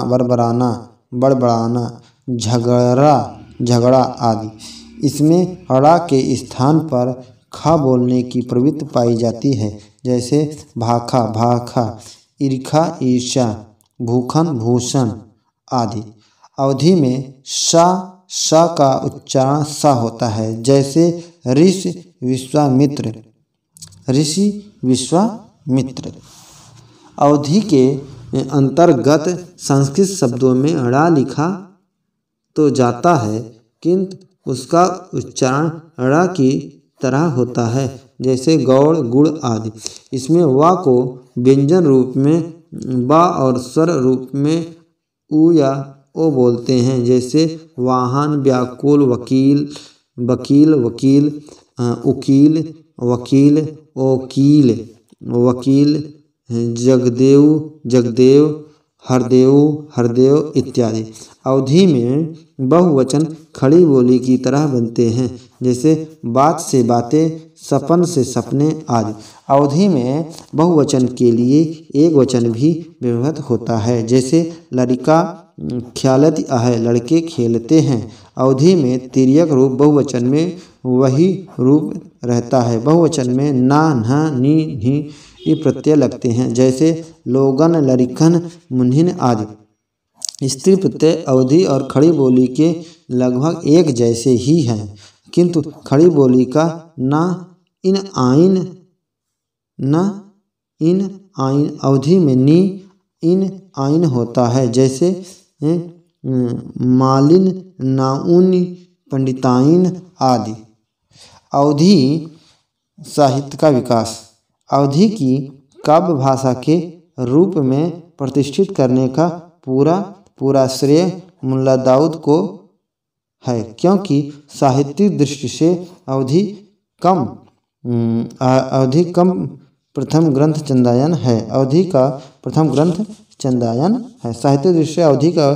बड़बड़ाना, झगड़ा आदि। इसमें ड़ा के स्थान पर खा बोलने की प्रवृत्ति पाई जाती है, जैसे भाखा भाखा, ईर्खा ईर्ष्या, भूखन भूषण आदि। अवधी में सा का उच्चारण सा होता है, जैसे ऋषि विश्वामित्र। अवधी के अंतर्गत संस्कृत शब्दों में ड़ा लिखा तो जाता है, किंतु उसका उच्चारण ड़ा की तरह होता है, जैसे गौड़ गुड़ आदि। इसमें वा को व्यंजन रूप में बा और स्वर रूप में उ या ओ बोलते हैं, जैसे वाहन व्याकुल वकील वकील उकील वकील वकील जगदेव हरदेव इत्यादि। अवधी में बहुवचन खड़ी बोली की तरह बनते हैं, जैसे बात से बातें, सपन से सपने आदि। अवधी में बहुवचन के लिए एक वचन भी व्यवहृत होता है, जैसे लड़का ख्यालत है, लड़के खेलते हैं। अवधी में तिर्यक रूप बहुवचन में वही रूप रहता है। बहुवचन में ना न नी ही ये प्रत्यय लगते हैं, जैसे लोगन लरिकन मुन्हिन आदि। स्त्री प्रत्यय अवधी और खड़ी बोली के लगभग एक जैसे ही हैं, किंतु खड़ी बोली का न इन आइन अवधी में नी इन आइन होता है, जैसे मालिन नाउन पंडिताइन आदि। अवधी साहित्य का विकास। अवधी की काव्य भाषा के रूप में प्रतिष्ठित करने का पूरा श्रेय मुल्ला दाऊद को है, क्योंकि साहित्यिक दृष्टि से अवधी कम प्रथम ग्रंथ चंदायन है। अवधी का प्रथम ग्रंथ चंदायन है। साहित्य दृष्टि से अवधी का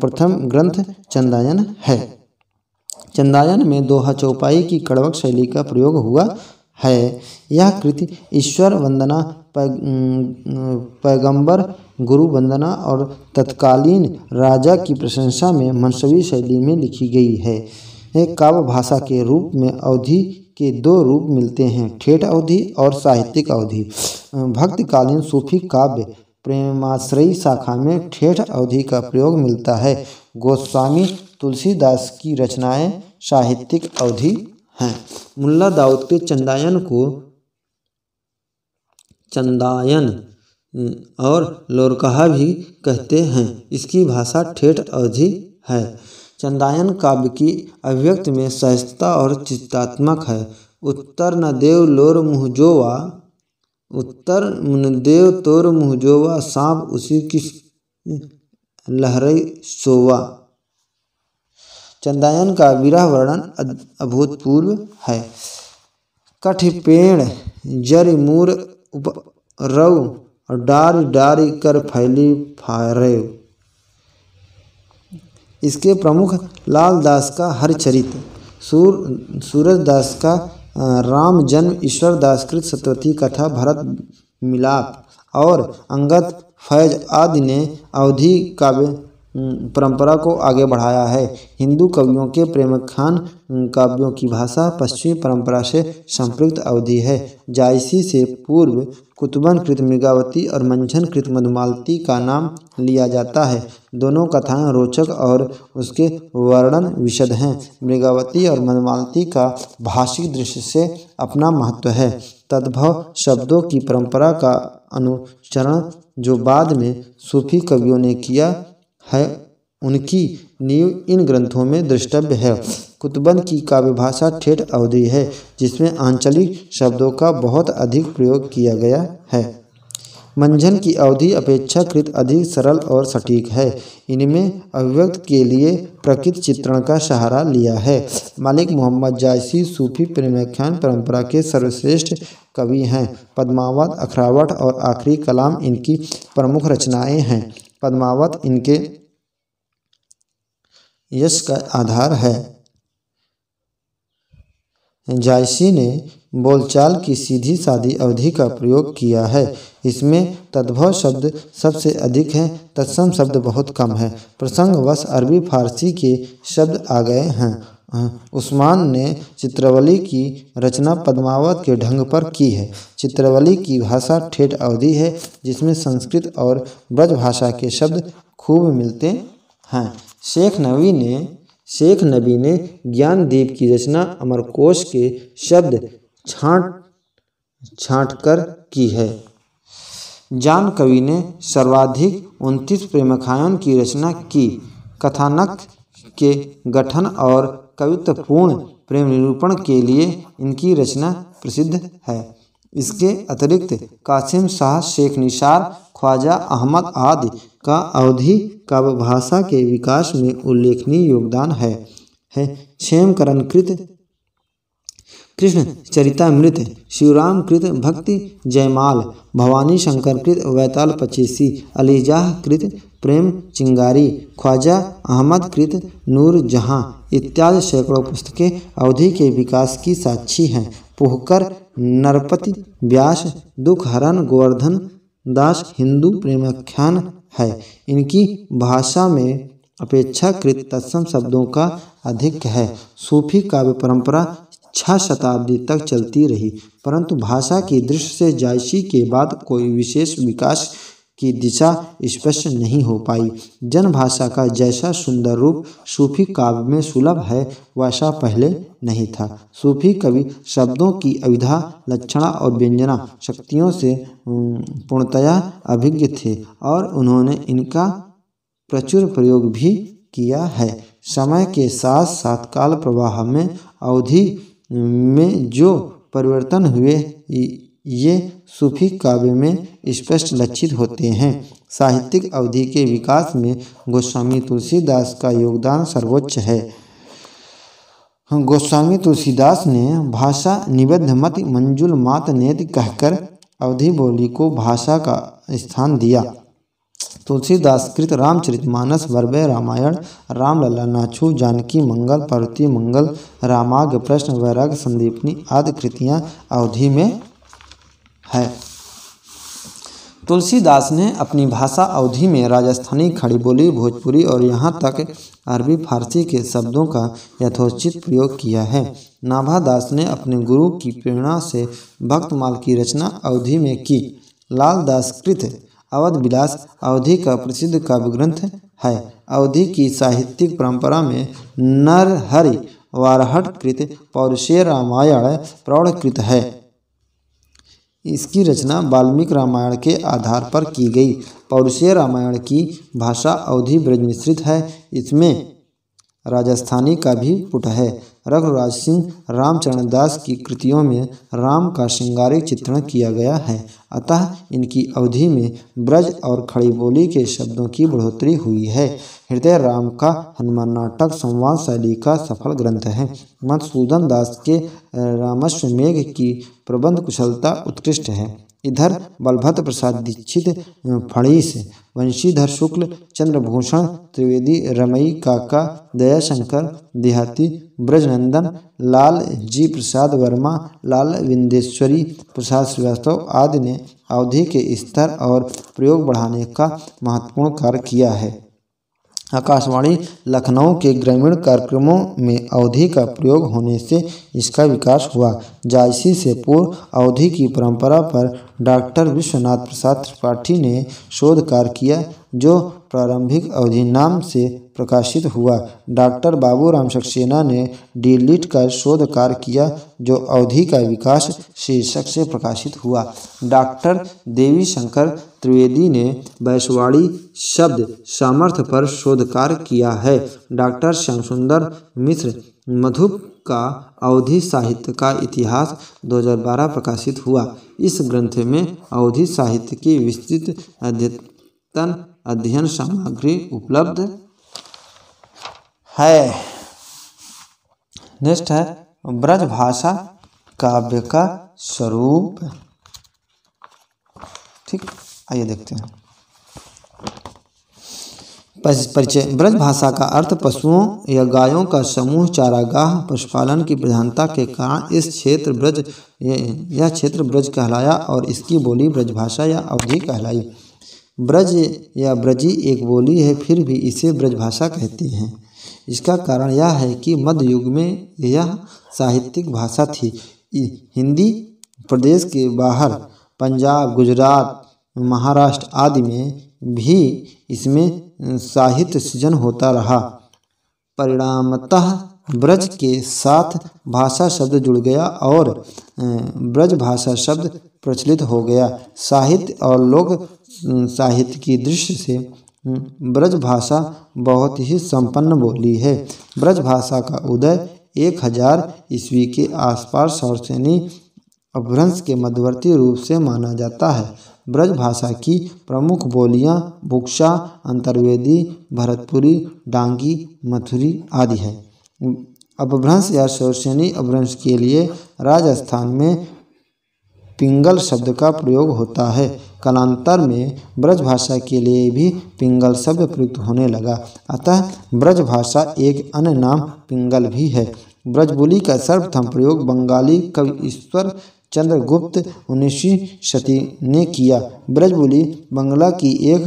प्रथम ग्रंथ चंदायन है। चंदायन में दोहा चौपाई की कड़वक शैली का प्रयोग हुआ है। यह कृति ईश्वर वंदना, पैगंबर गुरु वंदना और तत्कालीन राजा की प्रशंसा में मनसवी शैली में लिखी गई है। काव्य भाषा के रूप में अवधी के दो रूप मिलते हैं, ठेठ अवधी और साहित्यिक अवधी। भक्तिकालीन सूफी काव्य प्रेमाश्रयी शाखा में ठेठ अवधी का प्रयोग मिलता है। गोस्वामी तुलसीदास की रचनाएं साहित्यिक अवधी हैं। मुल्ला दाऊद के चंदायन को चंदायन और लोरकहा भी कहते हैं। इसकी भाषा ठेठ अवधी है। चंदायन काव्य की अभिव्यक्ति में सहजता और चित्तात्मक है। उत्तर न देव लोर मुहजोवा, उत्तर न देव तोर मुहजोवा, सांप उसी की लहरई सोवा। चंदायन का विरह वर्णन अभूतपूर्व है। कठि पेड़ जरि मूर उपरऊ, डारी डारी कर फैली फारेव। इसके प्रमुख लालदास का हरचरित, सूरजदास का राम जन्म, ईश्वरदास कृत सतवती कथा, भरत मिलाप और अंगद फैज आदि ने अवधी काव्य परंपरा को आगे बढ़ाया है। हिंदू कवियों के प्रेमाख्यान काव्यों की भाषा पश्चिमी परंपरा से संपृक्त अवधि है। जायसी से पूर्व कुतुबन कृत मृगावती और मंझन कृत मधुमालती का नाम लिया जाता है। दोनों कथाएं रोचक और उसके वर्णन विशद हैं। मृगावती और मधुमालती का भाषिक दृष्टि से अपना महत्व है। तद्भव शब्दों की परंपरा का अनुचरण जो बाद में सूफी कवियों ने किया है, उनकी नींव इन ग्रंथों में दृष्टव्य है। कुतुबन की काव्य भाषा ठेठ अवधि है, जिसमें आंचलिक शब्दों का बहुत अधिक प्रयोग किया गया है। मंझन की अवधि अपेक्षाकृत अधिक सरल और सटीक है। इनमें अभिव्यक्ति के लिए प्रकृति चित्रण का सहारा लिया है। मलिक मोहम्मद जायसी सूफी प्रेमाख्यान परंपरा के सर्वश्रेष्ठ कवि हैं। पद्मावत, अखरावट और आखिरी कलाम इनकी प्रमुख रचनाएं हैं। पद्मावत इनके यश का आधार है। जायसी ने बोलचाल की सीधी सादी अवधि का प्रयोग किया है। इसमें तद्भव शब्द सबसे अधिक हैं, तत्सम शब्द बहुत कम है। प्रसंगवश अरबी फारसी के शब्द आ गए हैं। उस्मान ने चित्रवली की रचना पद्मावत के ढंग पर की है। चित्रवली की भाषा ठेठ अवधि है, जिसमें संस्कृत और ब्रज भाषा के शब्द खूब मिलते हैं। शेख नबी ने ज्ञानदीप की रचना अमरकोश के शब्द छाँट कर की है। जान कवि ने सर्वाधिक 29 प्रेमाख्यान की रचना की। कथानक के गठन और कवित्वपूर्ण प्रेम निरूपण के लिए इनकी रचना प्रसिद्ध है। इसके अतिरिक्त कासिम शाह, शेख निसार, ख्वाजा अहमद आदि का अवधी काव्य भाषा के विकास में उल्लेखनीय योगदान है। क्षेमकरण कृत कृष्ण चरितामृत, शिवराम कृत भक्ति जयमाल, भवानी शंकर कृत वैताल पचीसी, अलीजाह कृत प्रेम चिंगारी, ख्वाजा अहमद कृत नूर जहां इत्यादि सैकड़ों पुस्तकें अवधि के विकास की साक्षी हैं। पुहकर, नरपति व्यास, दुखहरण गोवर्धन दास हिंदू प्रेमाख्यान है। इनकी भाषा में अपेक्षाकृत तत्सम शब्दों का अधिक है। सूफी काव्य परंपरा 6 शताब्दी तक चलती रही, परंतु भाषा की दृष्टि से जायसी के बाद कोई विशेष विकास की दिशा स्पष्ट नहीं हो पाई। जनभाषा का जैसा सुंदर रूप सूफी काव्य में सुलभ है, वैसा पहले नहीं था। सूफी कवि शब्दों की अविधा, लक्षणा और व्यंजना शक्तियों से पूर्णतया अभिज्ञ थे और उन्होंने इनका प्रचुर प्रयोग भी किया है। समय के साथ साथ काल प्रवाह में अवधि में जो परिवर्तन हुए, ये सूफी काव्य में स्पष्ट लक्षित होते हैं। साहित्यिक अवधि के विकास में गोस्वामी तुलसीदास का योगदान सर्वोच्च है। गोस्वामी तुलसीदास ने भाषा निबद्ध मति मंजुल मात नेति कहकर अवधि बोली को भाषा का स्थान दिया। तुलसीदास कृत रामचरितमानस, वरवै रामायण, रामलला, नाछू, जानकी मंगल, पार्वती मंगल, रामाज्ञ प्रश्न, वैराग्य संदीपनी आदि कृतियाँ अवधि में है। तुलसीदास ने अपनी भाषा अवधि में राजस्थानी, खड़ी बोली, भोजपुरी और यहाँ तक अरबी फारसी के शब्दों का यथोचित प्रयोग किया है। नाभादास ने अपने गुरु की प्रेरणा से भक्तमाल की रचना अवधि में की। लालदास कृत अवध विलास अवधि का प्रसिद्ध काव्य ग्रंथ है। अवधि की साहित्यिक परंपरा में नरहरि वारहट कृत पौरुषेय रामायण प्रौढ़कृत है। इसकी रचना वाल्मीकि रामायण के आधार पर की गई। पौरुषेय रामायण की भाषा अवधि ब्रज मिश्रित है। इसमें राजस्थानी का भी पुट है। रघुराज सिंह, रामचरण दास की कृतियों में राम का श्रृंगारिक चित्रण किया गया है, अतः इनकी अवधि में ब्रज और खड़ी बोली के शब्दों की बढ़ोतरी हुई है। हृदय राम का हनुमान नाटक संवाद शैली का सफल ग्रंथ है। मधुसूदन दास के रामश्वमेघ की प्रबंध कुशलता उत्कृष्ट है। इधर बलभद्र प्रसाद दीक्षित, फणीस, वंशीधर शुक्ल, चंद्रभूषण त्रिवेदी, रमई काका, दयाशंकर देहाती, ब्रजनंदन, लाल जी प्रसाद वर्मा, लाल विंदेश्वरी प्रसाद श्रीवास्तव आदि ने अवधि के स्तर और प्रयोग बढ़ाने का महत्वपूर्ण कार्य किया है। आकाशवाणी लखनऊ के ग्रामीण कार्यक्रमों में अवधी का प्रयोग होने से इसका विकास हुआ। जायसी से पूर्व अवधी की परंपरा पर डॉक्टर विश्वनाथ प्रसाद त्रिपाठी ने शोध कार्य किया, जो प्रारंभिक अवधी नाम से प्रकाशित हुआ। डॉक्टर बाबूराम सक्सेना ने डिलीट का शोध कार्य किया, जो अवधी का विकास शीर्षक से प्रकाशित हुआ। डॉक्टर देवी शंकर त्रिवेदी ने वैश्यवाणी शब्द सामर्थ्य पर शोध कार्य किया है। डॉक्टर श्यामसुंदर मिश्र मधुप का अवधी साहित्य का इतिहास 2012 प्रकाशित हुआ। इस ग्रंथ में अवधी साहित्य की विस्तृत अध्ययन सामग्री उपलब्ध है। नेक्स्ट है ब्रजभाषा काव्य का स्वरूप। ठीक, आइए देखते हैं परिचय। ब्रजभाषा का अर्थ पशुओं या गायों का समूह, चारागाह, पशुपालन की प्रधानता के कारण इस क्षेत्र ब्रज यह क्षेत्र ब्रज कहलाया और इसकी बोली ब्रजभाषा या अवधी कहलाई। ब्रज या ब्रजी एक बोली है, फिर भी इसे ब्रजभाषा कहते हैं। इसका कारण यह है कि मध्य युग में यह साहित्यिक भाषा थी। हिंदी प्रदेश के बाहर पंजाब, गुजरात, महाराष्ट्र आदि में भी इसमें साहित्य सृजन होता रहा। परिणामतः ब्रज के साथ भाषा शब्द जुड़ गया और ब्रज भाषा शब्द प्रचलित हो गया। साहित्य और लोक साहित्य की दृष्टि से ब्रज भाषा बहुत ही संपन्न बोली है। ब्रज भाषा का उदय 1000 ईस्वी के आसपास सौरसेनी अपभ्रंश के मध्यवर्ती रूप से माना जाता है। ब्रज भाषा की प्रमुख बोलियां बुक्शा, अंतर्वेदी, भरतपुरी, डांगी, मथुरी आदि है। अपभ्रंश या सौरसेनी अपभ्रंश के लिए राजस्थान में पिंगल शब्द का प्रयोग होता है। कालांतर में ब्रज भाषा के लिए भी पिंगल शब्द प्रयुक्त होने लगा, अतः ब्रज भाषा एक अन्य नाम पिंगल भी है। ब्रजबोली का सर्वप्रथम प्रयोग बंगाली कवि ईश्वर चंद्र गुप्त 19वीं शती ने किया। ब्रजबोली बांग्ला की एक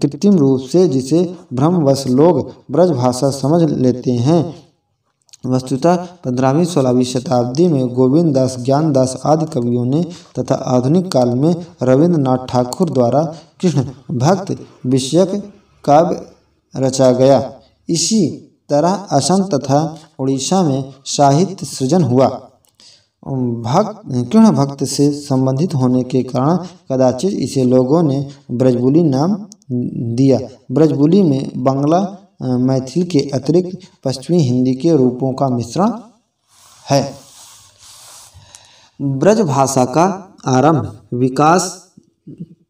कृत्रिम रूप से जिसे भ्रमवश लोग ब्रज भाषा समझ लेते हैं। वस्तुतः 15वीं-16वीं शताब्दी में गोविंद दास, ज्ञान दास आदि कवियों ने तथा आधुनिक काल में रविंद्रनाथ ठाकुर द्वारा कृष्ण भक्त विषयक काव्य रचा गया। इसी तरह असम तथा उड़ीसा में साहित्य सृजन हुआ। कृष्ण भक्त से संबंधित होने के कारण कदाचित इसे लोगों ने ब्रजबोली नाम दिया। ब्रजबोली में बांग्ला, मैथिली के अतिरिक्त पश्चिमी हिंदी के रूपों का मिश्रण है। ब्रज भाषा का आरंभ विकास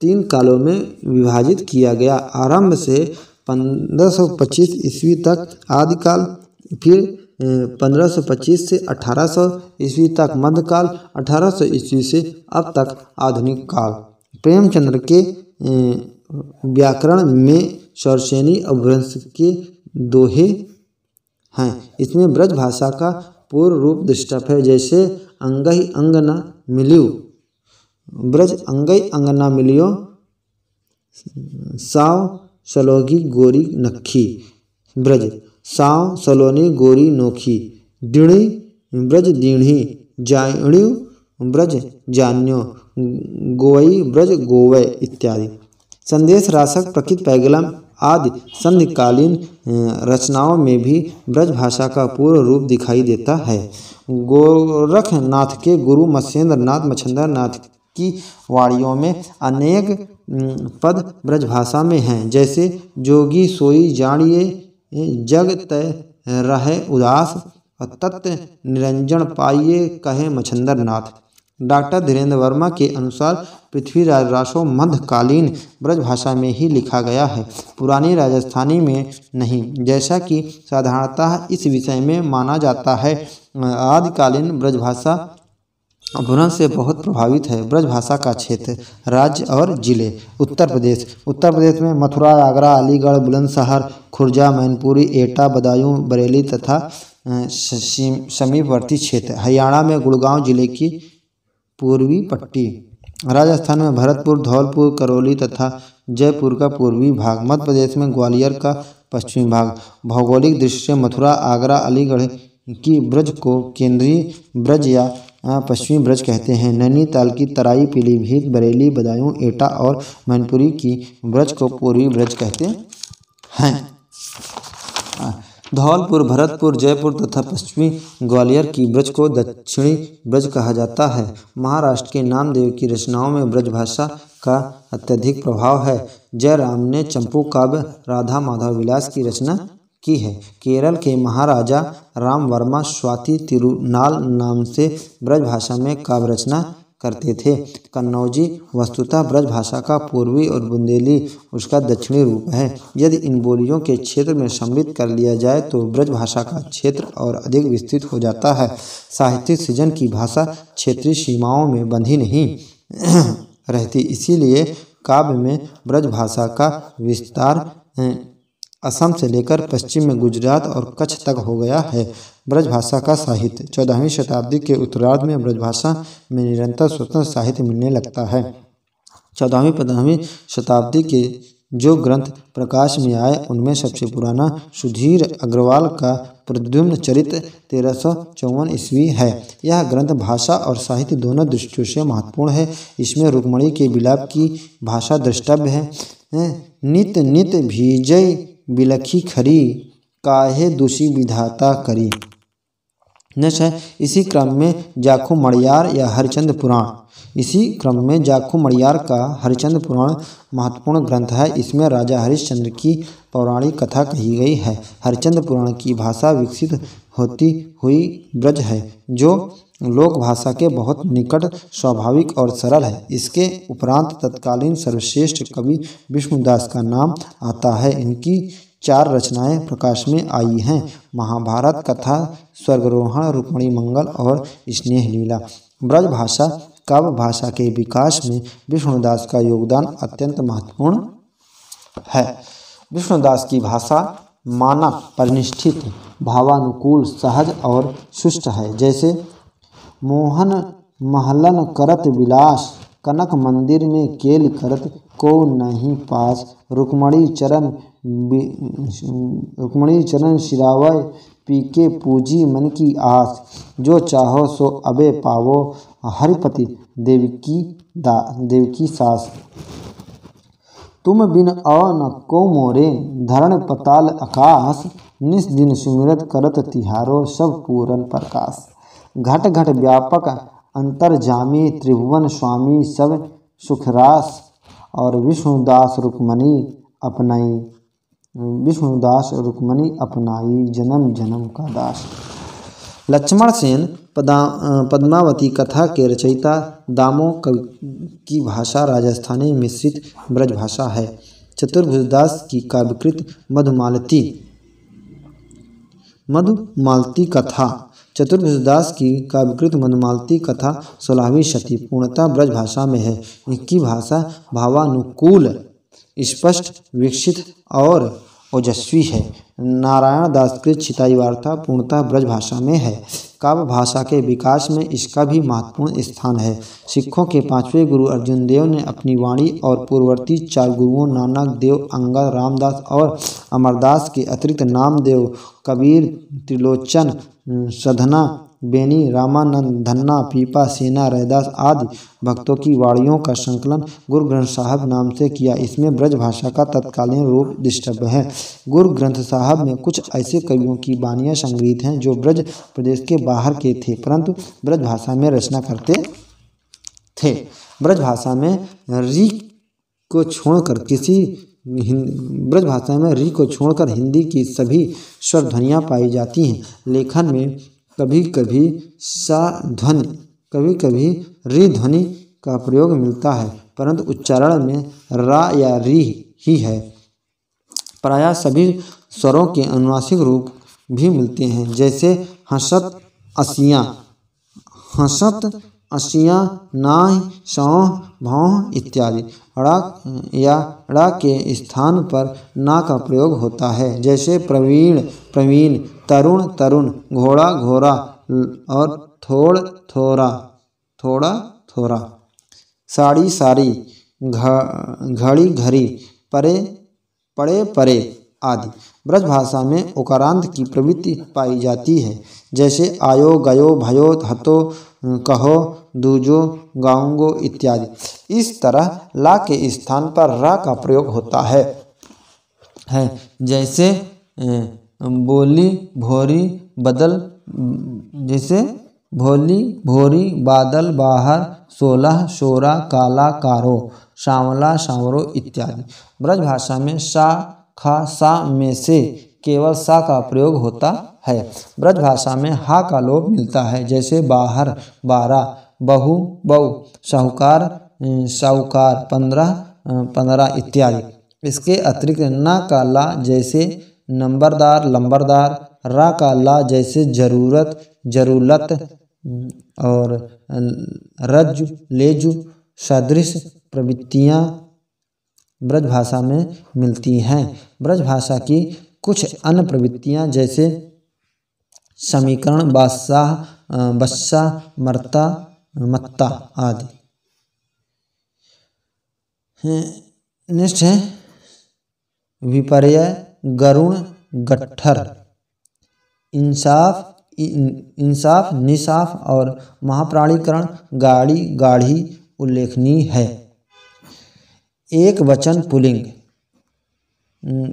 3 कालों में विभाजित किया गया। आरंभ से 1525 ईस्वी तक आदिकाल, फिर 1525 से 1800 ईस्वी तक मध्यकाल, 1800 ईस्वी से अब तक आधुनिक काल। प्रेमचंद्र के व्याकरण में सौरसेनी अपभ्रंश के दोहे हैं। इसमें ब्रज भाषा का पूर्व रूप दृष्टप है, जैसे अंगहि अंग न मिलियो, ब्रज अंगहि अंग न मिलियो, साव सलोगी गोरी नखी, ब्रज साव सलोनी गोरी नोखी, डिणी ब्रज दीणी, जाण्यु ब्रज जान्यो, गोवई ब्रज गोवै इत्यादि। संदेश रासक, प्रकृत पैगलम आदि संधिकालीन रचनाओं में भी ब्रज भाषा का पूर्व रूप दिखाई देता है। गोरखनाथ के गुरु मत्स्येंद्र नाथ मच्छंदर नाथ की वाणियों में अनेक पद ब्रज भाषा में हैं, जैसे जोगी सोई जानिए, जग तय रहे उदास, तत्व निरंजन पाइए कहे मच्छंदर नाथ। डॉक्टर धीरेन्द्र वर्मा के अनुसार पृथ्वीराज रासो मध्यकालीन ब्रज भाषा में ही लिखा गया है, पुरानी राजस्थानी में नहीं, जैसा कि साधारणतः इस विषय में माना जाता है। आदिकालीन ब्रज भाषा अपभ्रंश से बहुत प्रभावित है। ब्रज भाषा का क्षेत्र, राज्य और जिले। उत्तर प्रदेश में मथुरा, आगरा, अलीगढ़, बुलंदशहर, खुर्जा, मैनपुरी, एटा, बदायूं, बरेली तथा समीपवर्ती क्षेत्र। हरियाणा में गुड़गांव जिले की पूर्वी पट्टी। राजस्थान में भरतपुर, धौलपुर, करौली तथा जयपुर का पूर्वी भाग। मध्य प्रदेश में ग्वालियर का पश्चिमी भाग। भौगोलिक दृष्टि से मथुरा, आगरा, अलीगढ़ की ब्रज को केंद्रीय ब्रज या पश्चिमी ब्रज कहते हैं। नैनीताल की तराई, पीलीभीत, बरेली, बदायूं, एटा और मैनपुरी की ब्रज को पूर्वी ब्रज कहते हैं। धौलपुर, भरतपुर, जयपुर तथा पश्चिमी ग्वालियर की ब्रज को दक्षिणी ब्रज कहा जाता है। महाराष्ट्र के नामदेव की रचनाओं में ब्रजभाषा का अत्यधिक प्रभाव है। जयराम ने चंपू काव्य, राधा माधव विलास की रचना की है। केरल के महाराजा रामवर्मा स्वाति तिरुनाल नाम से ब्रजभाषा में काव्य रचना करते थे। कन्नौजी वस्तुतः ब्रजभाषा का पूर्वी और बुंदेली उसका दक्षिणी रूप है। यदि इन बोलियों के क्षेत्र में सम्मिलित कर लिया जाए तो ब्रजभाषा का क्षेत्र और अधिक विस्तृत हो जाता है। साहित्यिक सृजन की भाषा क्षेत्रीय सीमाओं में बंधी नहीं रहती, इसीलिए काव्य में ब्रजभाषा का विस्तार असम से लेकर पश्चिम में गुजरात और कच्छ तक हो गया है। ब्रजभाषा का साहित्य 14वीं शताब्दी के उत्तरार्ध में ब्रजभाषा में निरंतर स्वतंत्र साहित्य मिलने लगता है। 14वीं-15वीं शताब्दी के जो ग्रंथ प्रकाश में आए उनमें सबसे पुराना सुधीर अग्रवाल का प्रद्युम्न चरित्र 1354 ईस्वी है। यह ग्रंथ भाषा और साहित्य दोनों दृष्टियों से महत्वपूर्ण है। इसमें रुक्मणी के विलाप की भाषा द्रष्टव्य है। नित नित भीजय बिलखी खरी, काहे दूषी विधाता करी। नेक्स्ट है इसी क्रम में जाखू मड़ियार या हरिचंद्र पुराण। का हरिचंद्र पुराण महत्वपूर्ण ग्रंथ है। इसमें राजा हरिश्चंद्र की पौराणिक कथा कही गई है। हरिचंद्र पुराण की भाषा विकसित होती हुई ब्रज है, जो लोक भाषा के बहुत निकट, स्वाभाविक और सरल है। इसके उपरांत तत्कालीन सर्वश्रेष्ठ कवि विष्णुदास का नाम आता है। इनकी 4 रचनाएं प्रकाश में आई हैं: महाभारत कथा, स्वर्गारोहण, रुक्मिणी मंगल और स्नेह लीला। ब्रज भाषा काव्य भाषा के विकास में विष्णुदास का योगदान अत्यंत महत्वपूर्ण है। विष्णुदास की भाषा मानक, परिनिष्ठित, भावानुकूल, सहज और सुष्ट है। जैसे मोहन महलन करत विलास, कनक मंदिर में केल करत को नहीं पास। रुक्मणी चरण सिरावय, पीके पूजी मन की आस। जो चाहो सो अबे पावो, हरिपति देवकी सास। तुम बिन अव न को मोरे, धरण पताल आकाश। निस दिन सुमिरत करत तिहारो, सब पूरन प्रकाश। घट घट व्यापक अंतर्जामी, त्रिभुवन स्वामी सब सुखरास। और विष्णुदास रुक्मणी अपनाई, जन्म जन्म का दास। लक्ष्मण सेन पद्मावती कथा के रचयिता। दामो की भाषा राजस्थानी मिश्रित ब्रज भाषा है। चतुर्भुजदास की काव्यकृत मधुमालती कथा। चतुर्भुजदास की काव्यकृत मधुमालती कथा 16वीं शती पूर्णतः ब्रज भाषा में है। इनकी भाषा भावानुकूल, स्पष्ट, विकसित और ओजस्वी है। नारायण दास कृत चिताई वार्ता पूर्णतः ब्रज भाषा में है। काव्य भाषा के विकास में इसका भी महत्वपूर्ण स्थान है। सिखों के 5वें गुरु अर्जुन देव ने अपनी वाणी और पूर्ववर्ती 4 गुरुओं नानक देव, अंगद, रामदास और अमरदास के अतिरिक्त नामदेव, कबीर, त्रिलोचन, सधना, बेनी, रामानंद, धन्ना, पीपा, सेना, रैदास आदि भक्तों की वाणियों का संकलन गुरु ग्रंथ साहब नाम से किया। इसमें ब्रज भाषा का तत्कालीन रूप दृष्टव्य है। गुरु ग्रंथ साहब में कुछ ऐसे कवियों की वाणियाँ संग्रहित हैं जो ब्रज प्रदेश के बाहर के थे, परंतु ब्रज भाषा में रचना करते थे। ब्रज भाषा में री को छोड़कर हिंदी की सभी स्वर ध्वनियाँ पाई जाती हैं। लेखन में कभी कभी सा ध्वनि, कभी कभी री ध्वनि का प्रयोग मिलता है, परंतु उच्चारण में रा या री ही है। प्रायः सभी स्वरों के अनुनासिक रूप भी मिलते हैं, जैसे हंसत असियाँ, नाह, सौह, भौह इत्यादि। ड़ा के स्थान पर ना का प्रयोग होता है, जैसे प्रवीण, तरुण, घोड़ा, घोरा और थोड़ा। साड़ी, घड़ी, घरी, परे आदि। ब्रज भाषा में उकारांत की प्रवृत्ति पाई जाती है, जैसे आयो, गयो, भयो, हतो, कहो, दूजो, गाऊंगो इत्यादि। इस तरह ला के स्थान पर रा का प्रयोग होता है जैसे बोली, भोरी, बदल, जैसे भोली, भोरी, बादल, बाहर, सोलह, शोरा, काला, कारो, सांवला, सांवरो इत्यादि। ब्रज भाषा में सा, खा, सा में से केवल सा का प्रयोग होता है। ब्रज भाषा में हा का लोप मिलता है, जैसे बाहर, बारह, बहु, बहु, साहूकार, साहूकार, 15, 15 इत्यादि। इसके अतिरिक्त न का ला जैसे नंबरदार, लंबरदार, रा का ला जैसे जरूरत, जरूलत और रज्जु, लेजु सदृश प्रवृत्तियाँ ब्रज भाषा में मिलती हैं। ब्रज भाषा की कुछ अन्य प्रवृत्तियाँ जैसे समीकरण, बादशाह, बस्सा, मर्ता, मत्ता आदि। नेक्स्ट है विपर्य, गरुण, गट्ठर, इंसाफ, इंसाफ, निसाफ और महाप्राणीकरण, गाड़ी, गाढ़ी उल्लेखनीय है। एक वचन पुल्लिंग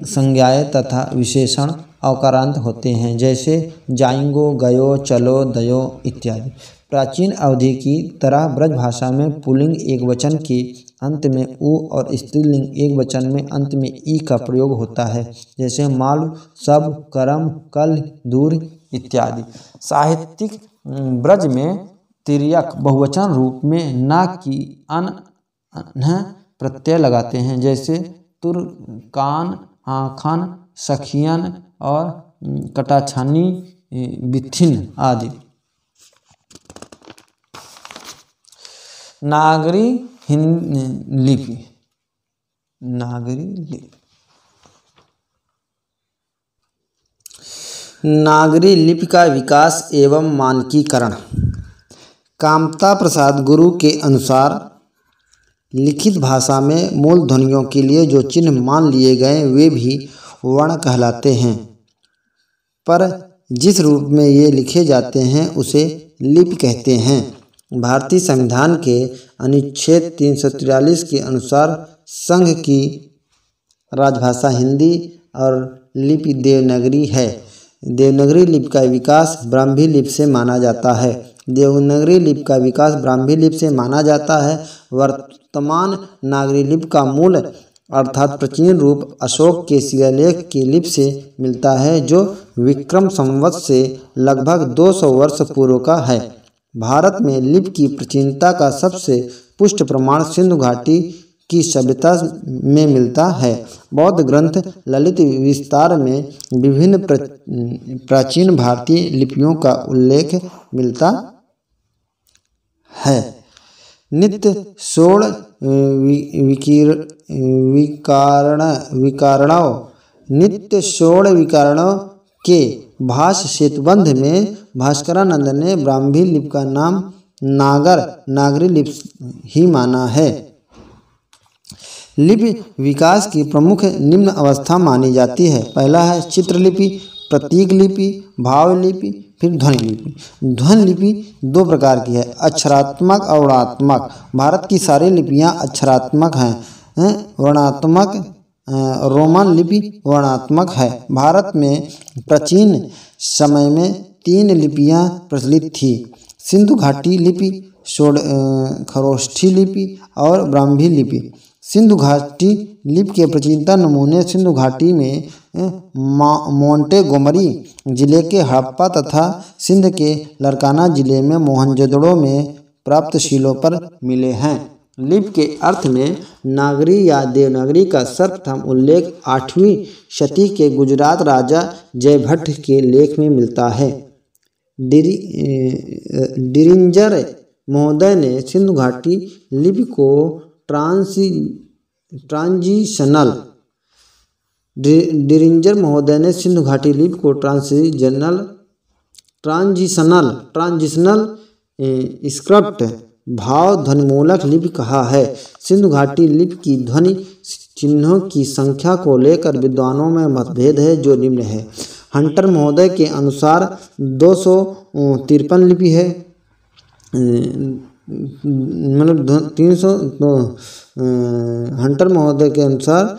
संज्ञाएं तथा विशेषण अवकारांत होते हैं, जैसे जाएंगो, गयो, चलो, दयो इत्यादि। प्राचीन अवधि की तरह ब्रज भाषा में पुल्लिंग एक वचन के अंत में उ और स्त्रीलिंग एक वचन में अंत में ई का प्रयोग होता है, जैसे मालु, सब, करम, कल, दूर इत्यादि। साहित्यिक ब्रज में तिर्यक बहुवचन रूप में ना की अन प्रत्यय लगाते हैं, जैसे तुर, कान, आखन, सखियन और कटाछानी, बिथिन आदि। नागरी लिपि, नागरी लिपि, नागरी लिपि का विकास एवं मानकीकरण। कामता प्रसाद गुरु के अनुसार लिखित भाषा में मूल ध्वनियों के लिए जो चिन्ह मान लिए गए वे भी वर्ण कहलाते हैं, पर जिस रूप में ये लिखे जाते हैं उसे लिपि कहते हैं। भारतीय संविधान के अनुच्छेद 343 के अनुसार संघ की राजभाषा हिंदी और लिपि देवनागरी है। देवनागरी लिपि का विकास ब्राह्मी लिपि से माना जाता है। देवनागरी लिपि का विकास ब्राह्मी लिपि से माना जाता है। वर्तमान नागरी लिपि का मूल अर्थात प्राचीन रूप अशोक के शिलालेख की लिपि से मिलता है, जो विक्रम संवत से लगभग 200 वर्ष पूर्व का है। भारत में लिपि की प्राचीनता का सबसे पुष्ट प्रमाण सिंधु घाटी की सभ्यता में मिलता है। बौद्ध ग्रंथ ललित विस्तार में विभिन्न प्राचीन भारतीय लिपियों का उल्लेख मिलता है। नित्य षोड़ विकारणों, नित्य षोड़ विकारणों के भाष्य सेतुबंध में भास्करानंद ने ब्राह्मी लिपि का नाम नागरी लिपि ही माना है। लिपि विकास की प्रमुख निम्न अवस्था मानी जाती है। पहला है चित्रलिपि, प्रतीक लिपि, भाव लिपि, फिर ध्वनि लिपि। ध्वनि लिपि दो प्रकार की है, अक्षरात्मक और वर्णात्मक। भारत की सारी लिपियां अक्षरात्मक हैं। वर्णात्मक रोमन लिपि वर्णात्मक है। भारत में प्राचीन समय में 3 लिपियां प्रचलित थी, सिंधु घाटी लिपि, खरोष्ठी लिपि और ब्राह्मी लिपि। सिंधु घाटी लिपि के प्राचीनतम नमूने सिंधु घाटी में मोंटेगोमरी जिले के हड़प्पा तथा सिंध के लरकाना जिले में मोहनजोदड़ो में प्राप्त शिलों पर मिले हैं। लिपि के अर्थ में नागरी या देवनागरी का सर्वप्रथम उल्लेख 8वीं शती के गुजरात राजा जयभट्ट के लेख में मिलता है। डिरिंजर महोदय ने सिंधु घाटी लिपि को ट्रांजिशनल डिरिंजर महोदय ने सिंधु घाटी लिपि को ट्रांजिशनल स्क्रिप्ट भाव ध्वनिमूलक लिपि कहा है। सिंधु घाटी लिपि की ध्वनि चिन्हों की संख्या को लेकर विद्वानों में मतभेद है, जो निम्न है। हंटर महोदय के अनुसार 253 लिपि है, मतलब 300। हंटर महोदय के अनुसार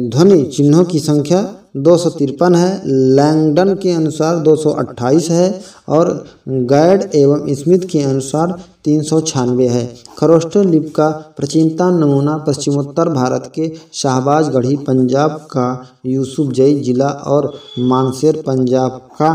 ध्वनि चिन्हों की संख्या 253 है। लैंगडन के अनुसार 228 है और गाइड एवं स्मिथ के अनुसार 396 है। खरोष्ट लिपि का प्राचीनतम नमूना पश्चिमोत्तर भारत के शाहबाजगढ़ी पंजाब का यूसुफजई जिला और मानसेर पंजाब का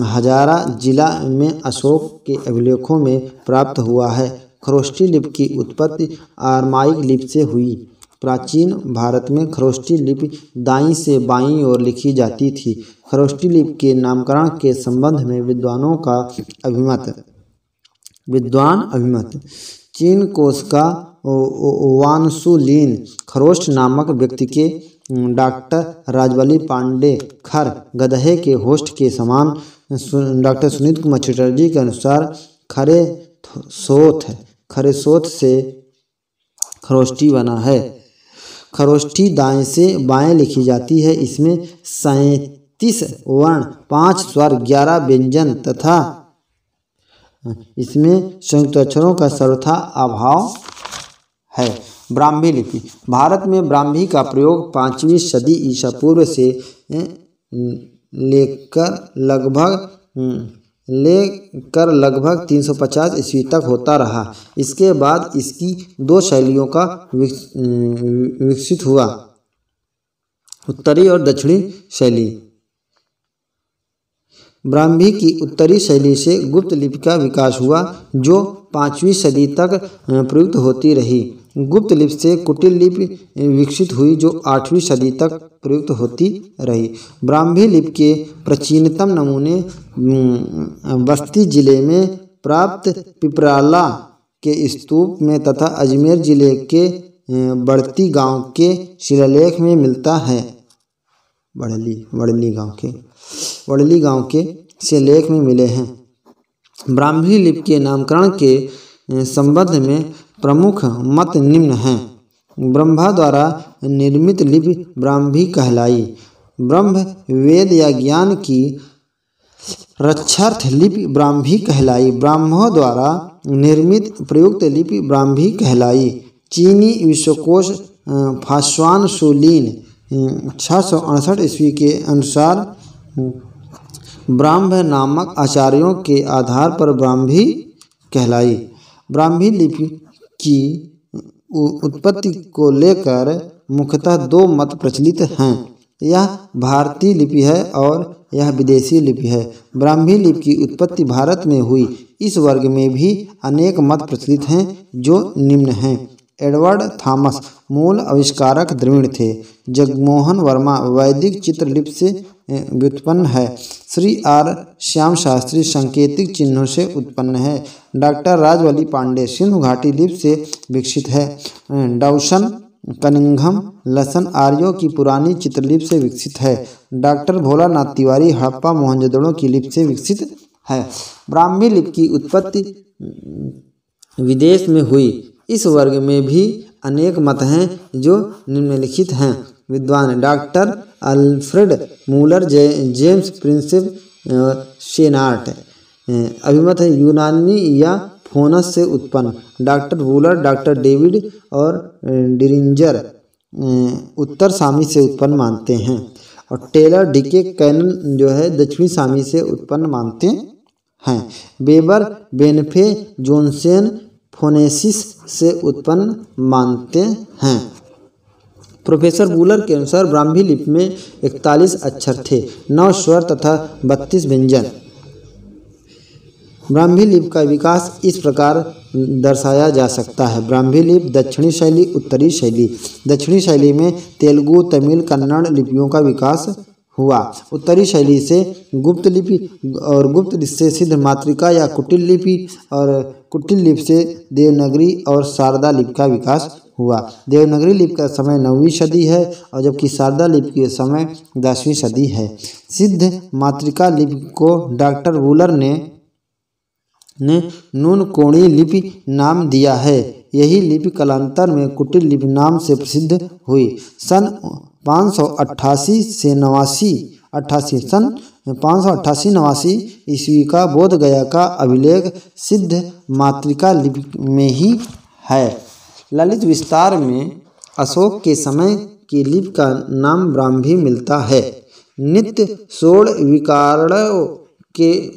हजारा जिला में अशोक के अभिलेखों में प्राप्त हुआ है। खरोष्टी लिपि की उत्पत्ति आरमाइक लिपि से हुई। प्राचीन भारत में खरोष्टी लिपि दाईं से बाईं ओर लिखी जाती थी। खरोष्टी लिपि के नामकरण के संबंध में विद्वानों का अभिमत। चीन कोश का वानसुलीन खरोष्ट नामक व्यक्ति के डॉक्टर राजवली पांडे खर गधे के होस्ट के समान। डॉक्टर सुनीत कुमार चटर्जी के अनुसार खरे सोथ से खरोष्टी बना है। खरोष्टी दाएं से बाएं लिखी जाती है। इसमें 37 वर्ण, 5 स्वर, 11 व्यंजन तथा इसमें संयुक्त अक्षरों का सर्वथा अभाव है। ब्राह्मी लिपि। भारत में ब्राह्मी का प्रयोग 5वीं सदी ईसा पूर्व से लेकर लगभग 350 ईस्वी तक होता रहा। इसके बाद इसकी 2 शैलियों का विकसित हुआ, उत्तरी और दक्षिणी शैली। ब्राह्मी की उत्तरी शैली से गुप्त लिपि का विकास हुआ, जो 5वीं सदी तक प्रयुक्त होती रही। गुप्त लिपि से कुटिल लिपि विकसित हुई, जो 8वीं सदी तक प्रयुक्त होती रही। ब्राह्मी लिपि के प्राचीनतम नमूने बस्ती जिले में प्राप्त पिपराला के स्तूप में तथा अजमेर जिले के बड़ती गांव के शिलालेख में मिलता है। वड़ली गांव के शिलालेख में मिले हैं। ब्राह्मी लिपि के नामकरण के संबंध में प्रमुख मत निम्न हैं। ब्रह्मा द्वारा निर्मित लिपि ब्राह्मी कहलाई। ब्रह्म वेद या ज्ञान की रक्षार्थ लिपि ब्राह्मी कहलाई। ब्राह्मणों द्वारा निर्मित प्रयुक्त लिपि ब्राह्मी कहलाई। चीनी विश्वकोश फास्वानसुलीन 668 ईस्वी के अनुसार ब्राह्म नामक आचार्यों के आधार पर ब्राह्मी कहलाई। ब्राह्मी लिपि की उत्पत्ति को लेकर मुख्यतः 2 मत प्रचलित हैं। यह भारतीय लिपि है और यह विदेशी लिपि है। ब्राह्मी लिपि की उत्पत्ति भारत में हुई, इस वर्ग में भी अनेक मत प्रचलित हैं, जो निम्न हैं। एडवर्ड थॉमस मूल आविष्कारक द्रविड़ थे। जगमोहन वर्मा वैदिक चित्रलिपि से व्युत्पन्न है। श्री आर श्याम शास्त्री सांकेतिक चिन्हों से उत्पन्न है। डॉक्टर राजवली पांडे सिंधु घाटी लिपि से विकसित है। डाउसन कनिंघम लसन आर्यों की पुरानी चित्रलिपि से विकसित है। डॉक्टर भोलानाथ तिवारी हड़प्पा मोहनजोदड़ो की लिपि से विकसित है। ब्राह्मी लिपि की उत्पत्ति विदेश में हुई, इस वर्ग में भी अनेक मत हैं, जो निम्नलिखित हैं। विद्वान doctor Alfred Muller, James Prinsep Senart. अभिमत है यूनानी या फोनस से उत्पन्न। डॉक्टर वूलर, डॉक्टर डेविड और डिरिंजर उत्तर सामी से उत्पन्न मानते हैं और टेलर डीके कैनन जो है दक्षिणी सामी से उत्पन्न मानते हैं। बेबर बेनफे जोनसेन फोनेसिस से उत्पन्न मानते हैं। प्रोफेसर वूलर के अनुसार ब्राह्मी लिपि में 41 अक्षर थे, 9 स्वर तथा 32 व्यंजन। ब्राह्मी लिपि का विकास इस प्रकार दर्शाया जा सकता है। ब्राह्मी लिपि दक्षिणी शैली, उत्तरी शैली। दक्षिणी शैली में तेलुगु, तमिल, कन्नड़ लिपियों का विकास हुआ। उत्तरी शैली से गुप्त लिपि और गुप्त लिपि से सिद्ध मातृका या कुटिल लिपि और कुटिल लिपि से देवनागरी और शारदा लिपि का विकास हुआ। देवनागरी लिपि का समय 9वीं सदी है और जबकि शारदा लिपि का समय 10वीं सदी है। सिद्ध मातृका लिपि को डॉक्टर वूलर ने नून कोणी लिपि नाम दिया है। यही लिपि कालांतर में कुटिल लिपि नाम से प्रसिद्ध हुई। सन 588-89 ईस्वी का बोध गया का अभिलेख सिद्ध मातृका लिपि में ही है। ललित विस्तार में अशोक के समय की लिपि का नाम ब्राह्मी मिलता है। नित्य सोड़ विकारणों के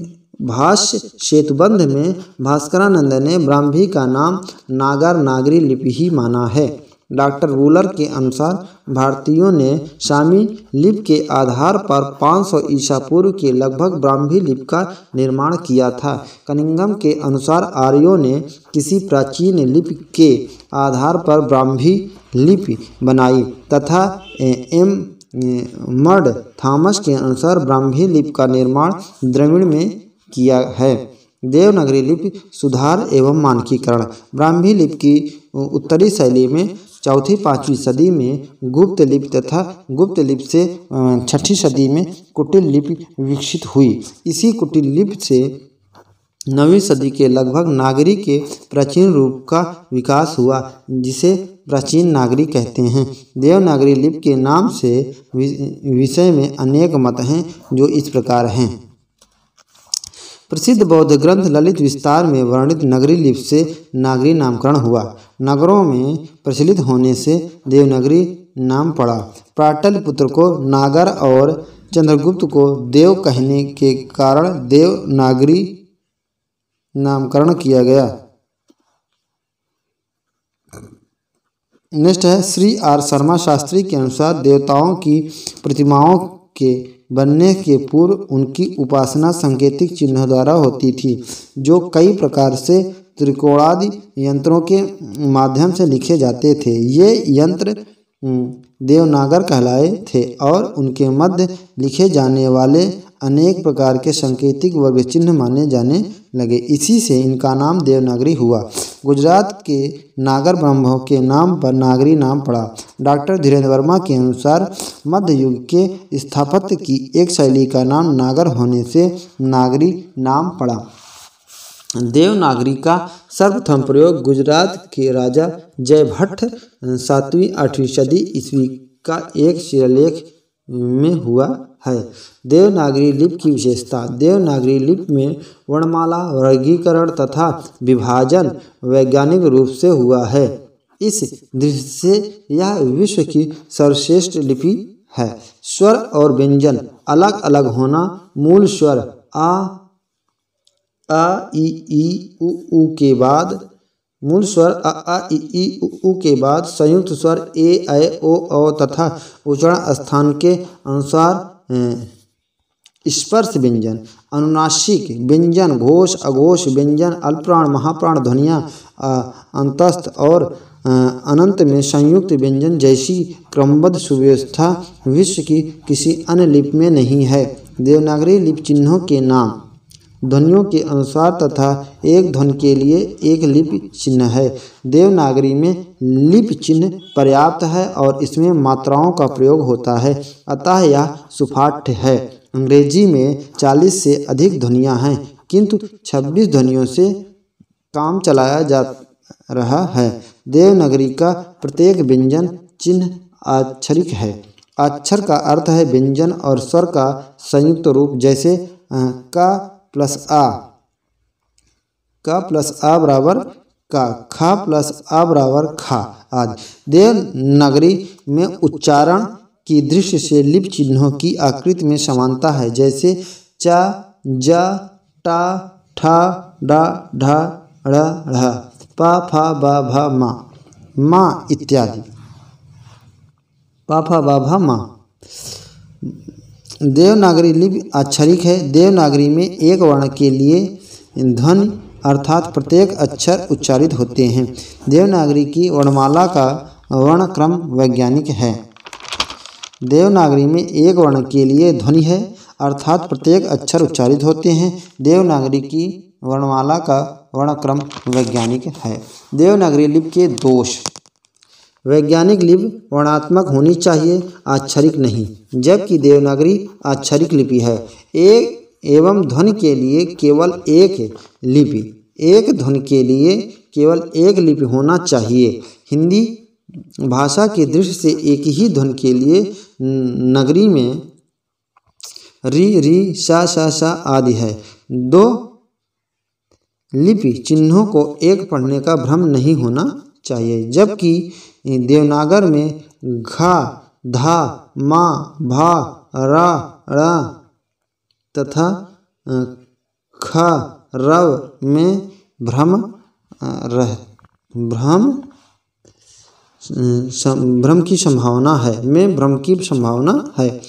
भाष्य सेतुबंध में भास्करानंद ने ब्राह्मी का नाम नागर नागरी लिपि ही माना है। डॉक्टर वूलर के अनुसार भारतीयों ने सामी लिपि के आधार पर 500 ईसा पूर्व के लगभग ब्राह्मी लिपि का निर्माण किया था। कनिंघम के अनुसार आर्यों ने किसी प्राचीन लिपि के आधार पर ब्राह्मी लिपि बनाई तथा एम मड थॉमस के अनुसार ब्राह्मी लिपि का निर्माण द्रविड़ में किया है। देवनागरी लिपि सुधार एवं मानकीकरण। ब्राह्मी लिपि की उत्तरी शैली में 4वीं-5वीं सदी में गुप्त लिपि तथा गुप्त लिपि से 6वीं सदी में कुटिल लिपि विकसित हुई। इसी कुटिल लिपि से 9वीं सदी के लगभग नागरी के प्राचीन रूप का विकास हुआ, जिसे प्राचीन नागरी कहते हैं। देवनागरी लिपि के नाम से विषय में अनेक मत हैं, जो इस प्रकार हैं। प्रसिद्ध बौद्ध ग्रंथ ललित विस्तार में वर्णित नगरी लिपि से नागरी नामकरण हुआ। नगरों में प्रचलित होने से देवनागरी नाम पड़ा। पाटलिपुत्र को नागर और चंद्रगुप्त को देव कहने के कारण देवनागरी नामकरण किया गया। नेक्स्ट है श्री आर शर्मा शास्त्री के अनुसार देवताओं की प्रतिमाओं के बनने के पूर्व उनकी उपासना सांकेतिक चिन्हों द्वारा होती थी, जो कई प्रकार से त्रिकोणादि यंत्रों के माध्यम से लिखे जाते थे। ये यंत्र देवनागर कहलाए थे और उनके मध्य लिखे जाने वाले अनेक प्रकार के सांकेतिक वर्ग चिन्ह माने जाने लगे। इसी से इनका नाम देवनागरी हुआ। गुजरात के नागर ब्राह्मणों के नाम पर नागरी नाम पड़ा। डॉक्टर धीरेन्द्र वर्मा के अनुसार मध्य युग के स्थापत्य की एक शैली का नाम नागर होने से नागरी नाम पड़ा। देवनागरी का सर्वप्रथम प्रयोग गुजरात के राजा जयभट्ट 7वीं-8वीं सदी ईस्वी का एक शिलालेख में हुआ है। देवनागरी लिपि की विशेषता। देवनागरी लिपि में वर्णमाला वर्गीकरण तथा विभाजन वैज्ञानिक रूप से हुआ है। इस दृष्टि से यह विश्व की सर्वश्रेष्ठ लिपि है। स्वर और व्यंजन अलग अलग होना, मूल स्वर आ ई ई उ के बाद मूल स्वर आ ई ई उ के बाद संयुक्त स्वर ए ऐ ओ तथा उच्चारण स्थान के अनुसार स्पर्श व्यंजन, अनुनासिक व्यंजन, घोष अघोष व्यंजन, अल्पप्राण महाप्राण ध्वनियाँ, अंतस्थ और अनंत में संयुक्त व्यंजन जैसी क्रमबद्ध सुव्यवस्था विश्व की किसी अन्य लिपि में नहीं है। देवनागरी लिपि चिन्हों के नाम ध्वनियों के अनुसार तथा एक ध्वनि के लिए एक लिपि चिन्ह है। देवनागरी में लिपि चिन्ह पर्याप्त है और इसमें मात्राओं का प्रयोग होता है, अतः यह सुपाठ्य है। अंग्रेजी में 40 से अधिक ध्वनियाँ हैं, किंतु 26 ध्वनियों से काम चलाया जा रहा है। देवनागरी का प्रत्येक व्यंजन चिन्ह अक्षरिक है। अक्षर का अर्थ है व्यंजन और स्वर का संयुक्त रूप, जैसे का प्लस आ बराबर का, खा प्लस आ बराबर खा आदि। देवनागरी में उच्चारण की दृष्टि से लिपि चिन्हों की आकृति में समानता है, जैसे चा, जा, टा, ठा, डा, ढा, ढ़, ढ़, पा, फा, बा, भा, मा, मा इत्यादि। पा, फा, बा, भा, मा। देवनागरी लिपि अक्षरिक है। देवनागरी में एक वर्ण के लिए ध्वनि अर्थात प्रत्येक अक्षर उच्चारित होते हैं। देवनागरी की वर्णमाला का वर्णक्रम वैज्ञानिक है। देवनागरी में एक वर्ण के लिए ध्वनि है अर्थात प्रत्येक अक्षर उच्चारित होते हैं। देवनागरी की वर्णमाला का वर्णक्रम वैज्ञानिक है। देवनागरी लिपि के दोष। वैज्ञानिक लिपि वर्णात्मक होनी चाहिए, अक्षरिक नहीं, जबकि देवनागरी अक्षरिक लिपि है। एक एवं ध्वनि के लिए केवल एक लिपि, एक ध्वनि के लिए केवल एक लिपि होना चाहिए। हिंदी भाषा की दृष्टि से एक ही ध्वनि के लिए नगरी में री सा आदि है। दो लिपि चिन्हों को एक पढ़ने का भ्रम नहीं होना चाहिए, जबकि देवनागर में घा, धा, मा, भा, रा, ड़ा तथा ख, रव में भ्रम की संभावना है।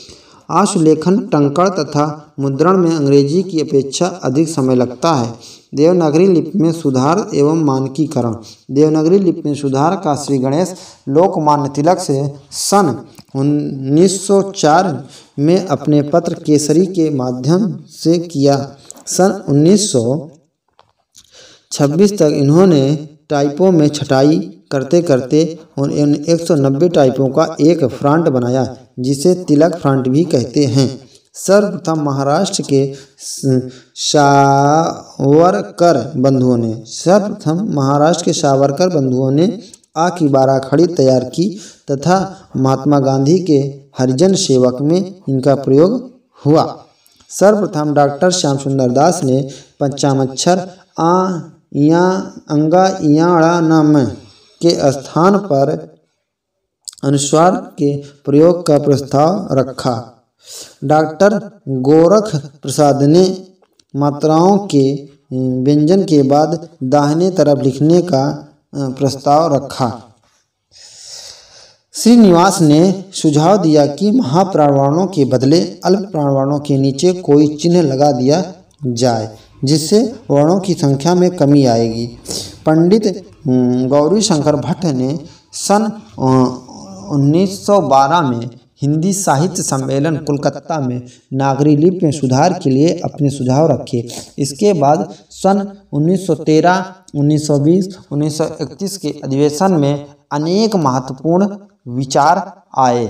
आशुलेखन, टंकण तथा मुद्रण में अंग्रेजी की अपेक्षा अधिक समय लगता है। देवनागरी लिपि में सुधार एवं मानकीकरण। देवनागरी लिपि में सुधार का श्री गणेश लोकमान्य तिलक से सन 1904 में अपने पत्र केसरी के माध्यम से किया। सन 1926 तक इन्होंने टाइपों में छटाई करते करते इन 190 टाइपों का एक फ्रंट बनाया, जिसे तिलक फ्रंट भी कहते हैं। सर्वप्रथम महाराष्ट्र के सावरकर बंधुओं ने आ की 12 खड़ी तैयार की तथा महात्मा गांधी के हरिजन सेवक में इनका प्रयोग हुआ। सर्वप्रथम डॉक्टर श्याम सुंदर दास ने पंचाक्षर आ या अंगा याड़ा नाम के स्थान पर अनुस्वार के प्रयोग का प्रस्ताव रखा। डॉक्टर गोरख प्रसाद ने मात्राओं के व्यंजन के बाद दाहिने तरफ लिखने का प्रस्ताव रखा। श्रीनिवास ने सुझाव दिया कि महाप्राणवर्णों के बदले अल्प प्राणवर्णों के नीचे कोई चिन्ह लगा दिया जाए, जिससे वर्णों की संख्या में कमी आएगी। पंडित गौरी शंकर भट्ट ने सन 1912 में हिंदी साहित्य सम्मेलन कोलकाता में नागरी लिपि में सुधार के लिए अपने सुझाव रखे। इसके बाद सन 1913, 1920, 1931 के अधिवेशन में अनेक महत्वपूर्ण विचार आए।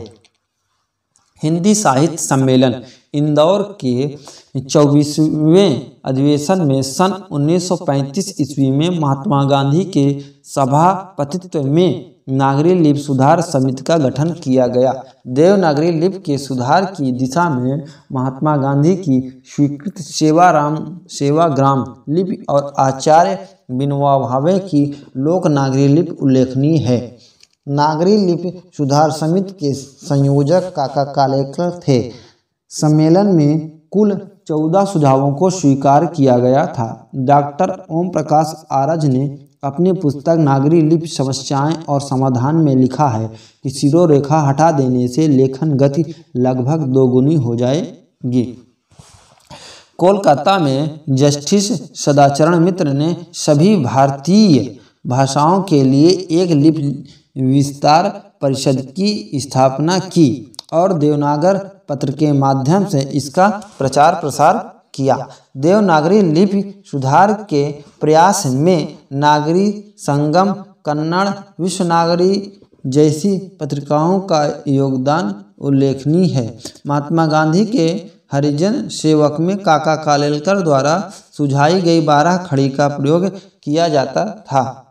हिंदी साहित्य सम्मेलन इंदौर के 24वें अधिवेशन में सन 1935 ईस्वी में महात्मा गांधी के सभापतित्व में नागरी लिपि सुधार समिति का गठन किया गया। देवनागरी लिपि के सुधार की दिशा में महात्मा गांधी की स्वीकृत सेवाग्राम लिपि और आचार्य विनोबा भावे की लोक नागरी लिपि उल्लेखनीय है। नागरी लिपि सुधार समिति के संयोजक काका कालेलकर थे। सम्मेलन में कुल 14 सुझावों को स्वीकार किया गया था। डॉक्टर ओम प्रकाश आरज ने अपनी पुस्तक नागरी लिपि समस्याएं और समाधान में लिखा है कि शिरोरेखा हटा देने से लेखन गति लगभग दोगुनी हो जाएगी। कोलकाता में जस्टिस सदाचरण मित्र ने सभी भारतीय भाषाओं के लिए एक लिपि विस्तार परिषद की स्थापना की और देवनागर पत्र के माध्यम से इसका प्रचार प्रसार किया। देवनागरी लिपि सुधार के प्रयास में नागरी संगम, कन्नड़, विश्वनागरी जैसी पत्रिकाओं का योगदान उल्लेखनीय है। महात्मा गांधी के हरिजन सेवक में काका कालेलकर द्वारा सुझाई गई 12 खड़ी का प्रयोग किया जाता था,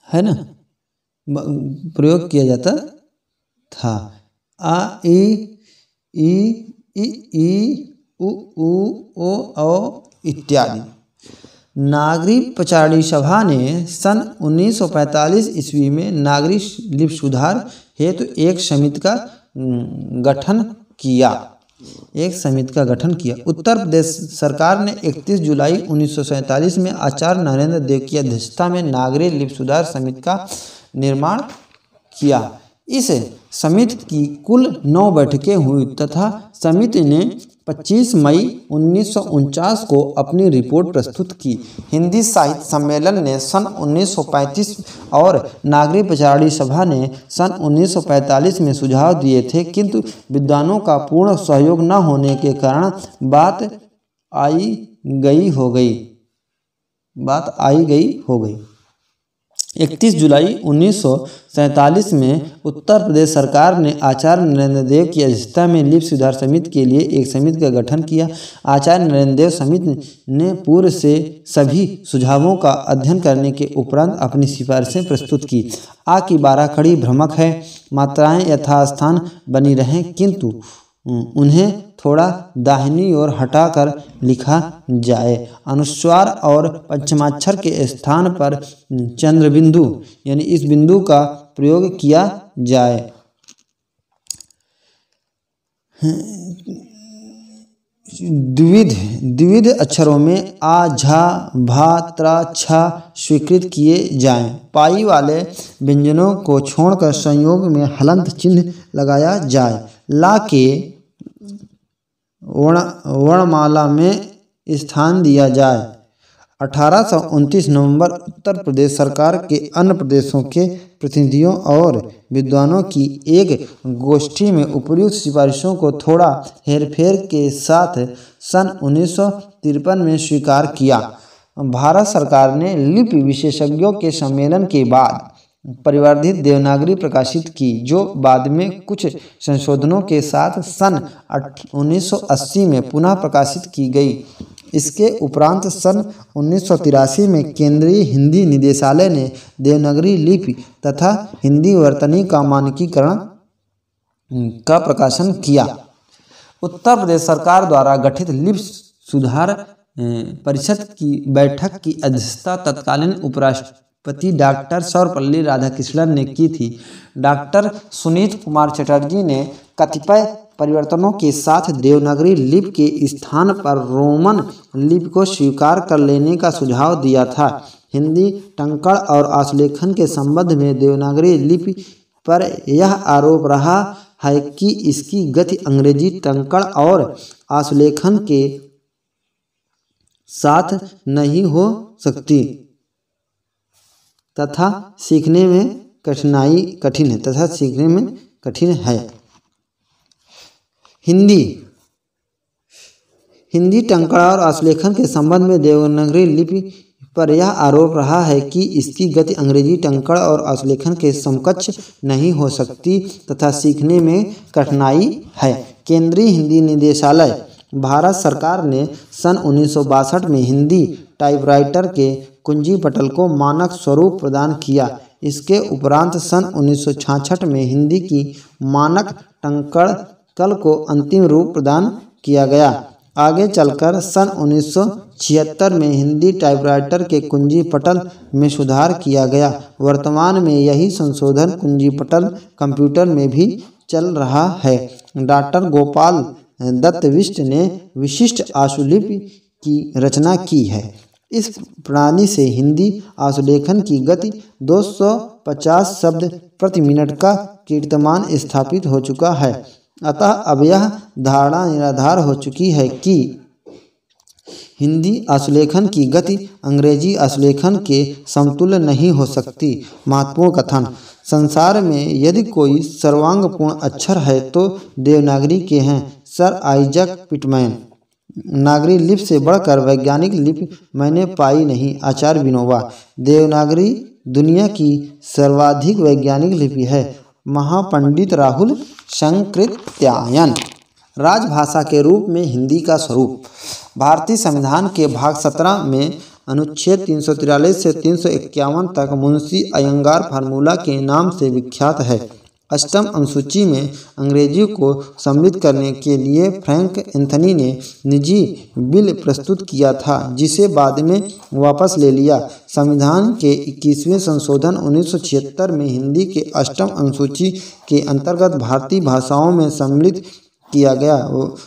है ना, प्रयोग किया जाता था। आ ई ई ई उ ओ इत्यादि। नागरी पचाड़ी सभा ने सन 1945 ईस्वी में नागरी लिपि सुधार हेतु एक समिति का गठन किया। उत्तर प्रदेश सरकार ने 31 जुलाई 1947 में आचार्य नरेंद्र देव की अध्यक्षता में नागरी लिपि सुधार समिति का निर्माण किया। इस समिति की कुल 9 बैठकें हुई तथा समिति ने 25 मई 1949 को अपनी रिपोर्ट प्रस्तुत की। हिंदी साहित्य सम्मेलन ने सन 1935 और नागरी पचाड़ी सभा ने सन 1945 में सुझाव दिए थे, किंतु विद्वानों का पूर्ण सहयोग न होने के कारण बात आई गई हो गई। 31 जुलाई 1947 में उत्तर प्रदेश सरकार ने आचार्य नरेंद्र देव की अध्यक्षता में लिपि सुधार समिति के लिए एक समिति का गठन किया। आचार्य नरेंद्र देव समिति ने पूर्व से सभी सुझावों का अध्ययन करने के उपरांत अपनी सिफारिशें प्रस्तुत की। आ की 12 कड़ी भ्रामक है, मात्राएं यथास्थान बनी रहें, किंतु उन्हें थोड़ा दाहिनी ओर हटाकर लिखा जाए। अनुस्वार और पंचमाक्षर के स्थान पर चंद्रबिंदु यानी इस बिंदु का प्रयोग किया जाए। द्विविध अक्षरों में आ, झा, भा, त्रा, छा स्वीकृत किए जाएं। पाई वाले व्यंजनों को छोड़कर संयोग में हलंत चिन्ह लगाया जाए। ला के वर्णमाला में स्थान दिया जाए। 1829 नवंबर उत्तर प्रदेश सरकार के अन्य प्रदेशों के प्रतिनिधियों और विद्वानों की एक गोष्ठी में उपर्युक्त सिफारिशों को थोड़ा हेरफेर के साथ सन 1953 में स्वीकार किया। भारत सरकार ने लिपि विशेषज्ञों के सम्मेलन के बाद परिवर्धित देवनागरी प्रकाशित की, जो बाद में कुछ संशोधनों के साथ सन 1980 में पुनः प्रकाशित की गई। इसके उपरांत सन 1983 में केंद्रीय हिंदी निदेशालय ने देवनागरी लिपि तथा हिंदी वर्तनी का मानकीकरण का प्रकाशन किया। उत्तर प्रदेश सरकार द्वारा गठित लिपि सुधार परिषद की बैठक की अध्यक्षता तत्कालीन उपराष्ट्रपति डॉक्टर सर्वपल्ली राधाकृष्णन ने की थी। डॉक्टर सुनीत कुमार चटर्जी ने कतिपय परिवर्तनों के साथ देवनागरी लिपि के स्थान पर रोमन लिपि को स्वीकार कर लेने का सुझाव दिया था। हिंदी टंकण और आशुलेखन के संबंध में देवनागरी लिपि पर यह आरोप रहा है कि इसकी गति अंग्रेजी टंकण और आशुलेखन के साथ नहीं हो सकती तथा सीखने में कठिन है। हिंदी टंकण और आशुलेखन के संबंध में देवनागरी लिपि पर यह आरोप रहा है कि इसकी गति अंग्रेजी टंकण और आशुलेखन के समकक्ष नहीं हो सकती तथा सीखने में कठिनाई है। केंद्रीय हिंदी निदेशालय भारत सरकार ने सन 1962 में हिंदी टाइपराइटर के कुंजी पटल को मानक स्वरूप प्रदान किया। इसके उपरांत सन 1966 में हिंदी की मानक टंकण को अंतिम रूप प्रदान किया गया। आगे चलकर सन 1976 में हिंदी टाइपराइटर के कुंजी पटल में सुधार किया गया। वर्तमान में यही संशोधन कुंजी पटल कंप्यूटर में भी चल रहा है। डॉक्टर गोपाल दत्त विष्ट ने विशिष्ट आशुलिपि की रचना की है। इस प्रणाली से हिंदी आशुलेखन की गति 250 शब्द प्रति मिनट का कीर्तमान स्थापित हो चुका है। अतः अब यह धारणा निराधार हो चुकी है कि हिंदी आशुलेखन की गति अंग्रेजी आशुलेखन के समतुल्य नहीं हो सकती। महत्वपूर्ण कथन: संसार में यदि कोई सर्वांगपूर्ण अक्षर है तो देवनागरी के हैं। Sir Isaac Pitman. नागरी लिपि से बढ़कर वैज्ञानिक लिपि मैंने पाई नहीं। आचार्य विनोबा। देवनागरी दुनिया की सर्वाधिक वैज्ञानिक लिपि है। महापंडित राहुल शंकृत्यायन। राजभाषा के रूप में हिंदी का स्वरूप। भारतीय संविधान के भाग 17 में अनुच्छेद 343 से 351 तक मुंशी अयंगार फार्मूला के नाम से विख्यात है। अष्टम अनुसूची में अंग्रेजी को सम्मिलित करने के लिए फ्रैंक एंथनी ने निजी बिल प्रस्तुत किया था, जिसे बाद में वापस ले लिया। संविधान के 21वें संशोधन 1976 में हिंदी के अष्टम अनुसूची के अंतर्गत भारतीय भाषाओं में सम्मिलित किया गया।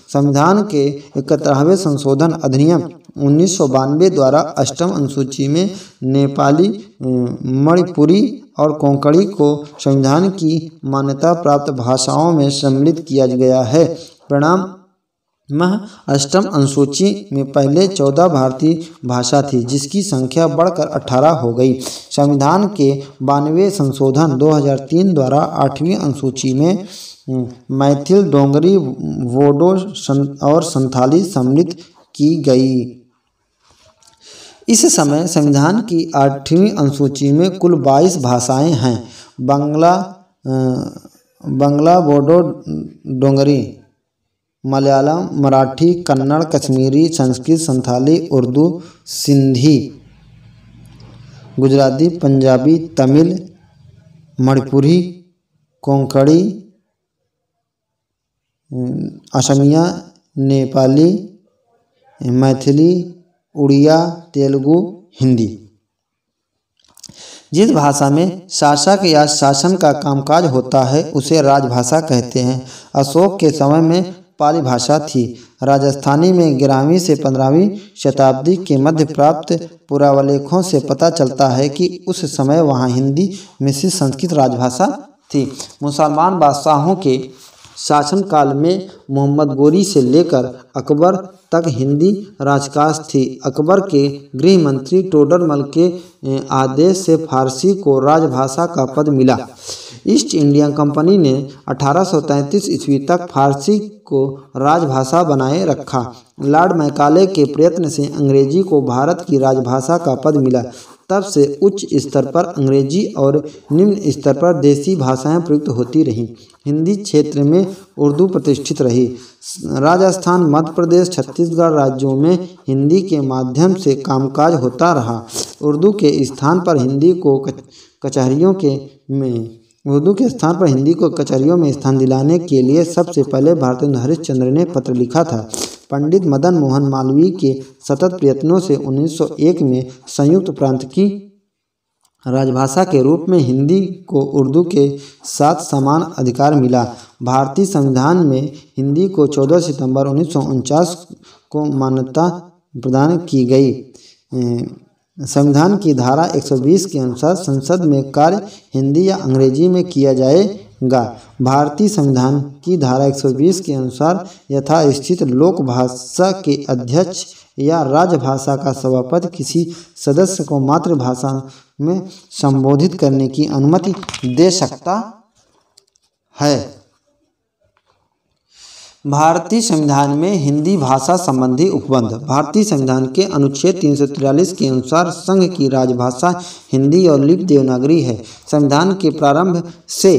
संविधान के 71वें संशोधन अधिनियम 1992 द्वारा अष्टम अनुसूची में नेपाली, मणिपुरी और कोंकणी को संविधान की मान्यता प्राप्त भाषाओं में सम्मिलित किया गया है। परिणाम अष्टम अनुसूची में पहले 14 भारतीय भाषा थी, जिसकी संख्या बढ़कर 18 हो गई। संविधान के 92वें संशोधन 2003 द्वारा 8वीं अनुसूची में मैथिल, डोगरी, बोडो और संथाली सम्मिलित की गई। इस समय संविधान की 8वीं अनुसूची में कुल 22 भाषाएं हैं। बांग्ला, बोडो, डोगरी, मलयालम, मराठी, कन्नड़, कश्मीरी, संस्कृत, संथाली, उर्दू, सिंधी, गुजराती, पंजाबी, तमिल, मणिपुरी, कोंकणी, असमिया, नेपाली, मैथिली, उड़िया, तेलुगु, हिंदी। जिस भाषा में शासक या शासन का कामकाज होता है उसे राजभाषा कहते हैं। अशोक के समय में पाली भाषा थी। राजस्थानी में 11वीं से 15वीं शताब्दी के मध्य प्राप्त पुरावलेखों से पता चलता है कि उस समय वहाँ हिंदी मिश्रित संस्कृत राजभाषा थी। मुसलमान बादशाहों के शासनकाल में मोहम्मद गोरी से लेकर अकबर तक हिंदी राजकाज थी। अकबर के गृह मंत्री टोडरमल के आदेश से फारसी को राजभाषा का पद मिला। ईस्ट इंडिया कंपनी ने 1833 ईस्वी तक फारसी को राजभाषा बनाए रखा। लॉर्ड मैकाले के प्रयत्न से अंग्रेजी को भारत की राजभाषा का पद मिला। तब से उच्च स्तर पर अंग्रेजी और निम्न स्तर पर देसी भाषाएं प्रयुक्त होती रहीं। हिंदी क्षेत्र में उर्दू प्रतिष्ठित रही। राजस्थान, मध्य प्रदेश, छत्तीसगढ़ राज्यों में हिंदी के माध्यम से कामकाज होता रहा। उर्दू के स्थान पर हिंदी को कचहरियों में स्थान दिलाने के लिए सबसे पहले भारतेंदु हरिश्चंद्र ने पत्र लिखा था। पंडित मदन मोहन मालवीय के सतत प्रयत्नों से 1901 में संयुक्त प्रांत की राजभाषा के रूप में हिंदी को उर्दू के साथ समान अधिकार मिला। भारतीय संविधान में हिंदी को 14 सितंबर 1949 को मान्यता प्रदान की गई। संविधान की धारा 120 के अनुसार संसद में कार्य हिंदी या अंग्रेजी में किया जाएगा। भारतीय संविधान की धारा 120 के अनुसार यथास्थित लोक भाषा के अध्यक्ष या राजभाषा का सभापति किसी सदस्य को मातृभाषा में संबोधित करने की अनुमति दे सकता है। भारतीय संविधान में हिंदी भाषा संबंधी उपबंध। भारतीय संविधान के अनुच्छेद 343 के अनुसार संघ की राजभाषा हिंदी और लिपि देवनागरी है। संविधान के प्रारंभ से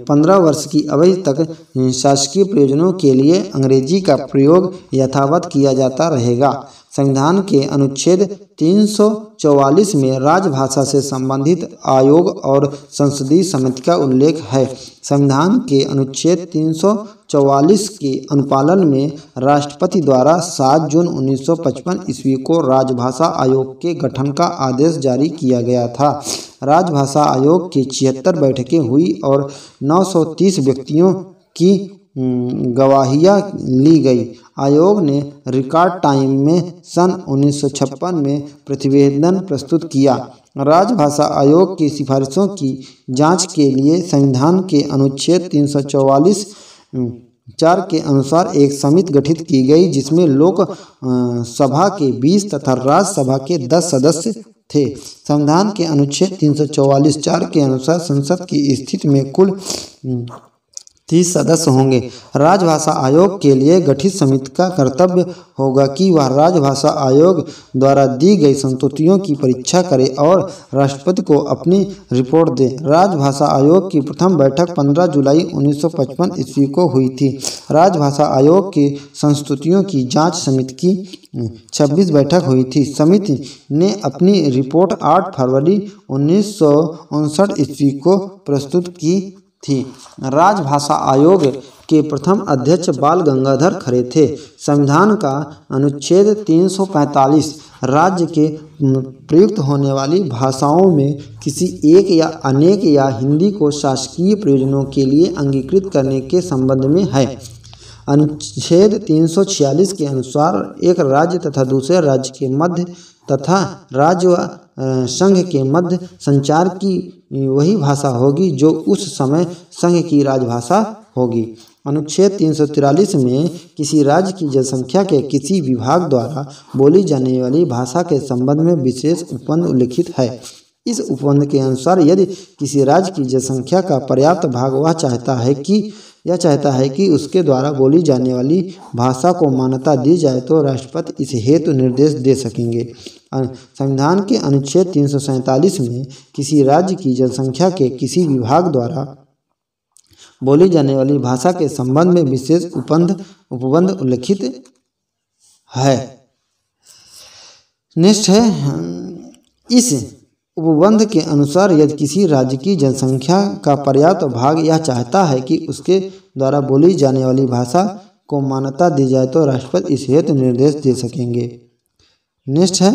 15 वर्ष की अवधि तक शासकीय प्रयोजनों के लिए अंग्रेजी का प्रयोग यथावत किया जाता रहेगा। संविधान के अनुच्छेद 344 में राजभाषा से संबंधित आयोग और संसदीय समिति का उल्लेख है। संविधान के अनुच्छेद 344 के अनुपालन में राष्ट्रपति द्वारा 7 जून 1955 ईस्वी को राजभाषा आयोग के गठन का आदेश जारी किया गया था। राजभाषा आयोग की 76 बैठकें हुई और 930 व्यक्तियों की गवाहियाँ ली गई। आयोग ने रिकॉर्ड टाइम में सन 1956 में प्रतिवेदन प्रस्तुत किया। राजभाषा आयोग की सिफारिशों की जांच के लिए संविधान के अनुच्छेद 344 4 के अनुसार एक समिति गठित की गई, जिसमें लोक सभा के 20 तथा राज्यसभा के 10 सदस्य थे। संविधान के अनुच्छेद 344 4 के अनुसार संसद की स्थिति में कुल 30 सदस्य होंगे। राजभाषा आयोग के लिए गठित समिति का कर्तव्य होगा कि वह राजभाषा आयोग द्वारा दी गई संस्तुतियों की परीक्षा करे और राष्ट्रपति को अपनी रिपोर्ट दे। राजभाषा आयोग की प्रथम बैठक 15 जुलाई 1955 ईस्वी को हुई थी। राजभाषा आयोग की संस्तुतियों की जांच समिति की 26 बैठक हुई थी। समिति ने अपनी रिपोर्ट 8 फरवरी 1959 ईस्वी को प्रस्तुत की थी। राजभाषा आयोग के प्रथम अध्यक्ष बाल गंगाधर खरे थे। संविधान का अनुच्छेद 345 राज्य के प्रयुक्त होने वाली भाषाओं में किसी एक या अनेक या हिंदी को शासकीय प्रयोजनों के लिए अंगीकृत करने के संबंध में है। अनुच्छेद 346 के अनुसार एक राज्य तथा दूसरे राज्य के मध्य तथा राज्य व संघ के मध्य संचार की वही भाषा होगी जो उस समय संघ की राजभाषा होगी। अनुच्छेद 343 में किसी राज्य की जनसंख्या के किसी विभाग द्वारा बोली जाने वाली भाषा के संबंध में विशेष उपबंध उल्लिखित है। इस उपबंध के अनुसार यदि किसी राज्य की जनसंख्या का पर्याप्त भाग वह चाहता है कि यह चाहता है कि उसके द्वारा बोली जाने वाली भाषा को मान्यता दी जाए तो राष्ट्रपति इस हेतु निर्देश दे सकेंगे। संविधान के अनुच्छेद 347 में किसी राज्य की जनसंख्या के किसी विभाग द्वारा बोली जाने वाली भाषा के संबंध में विशेष उपबंध उल्लिखित है। नेक्स्ट है, इस उपबंध के अनुसार यदि किसी राज्य की जनसंख्या का पर्याप्त भाग यह चाहता है कि उसके द्वारा बोली जाने वाली भाषा को मान्यता दी जाए तो राष्ट्रपति इस हेतु निर्देश दे सकेंगे। नेक्स्ट है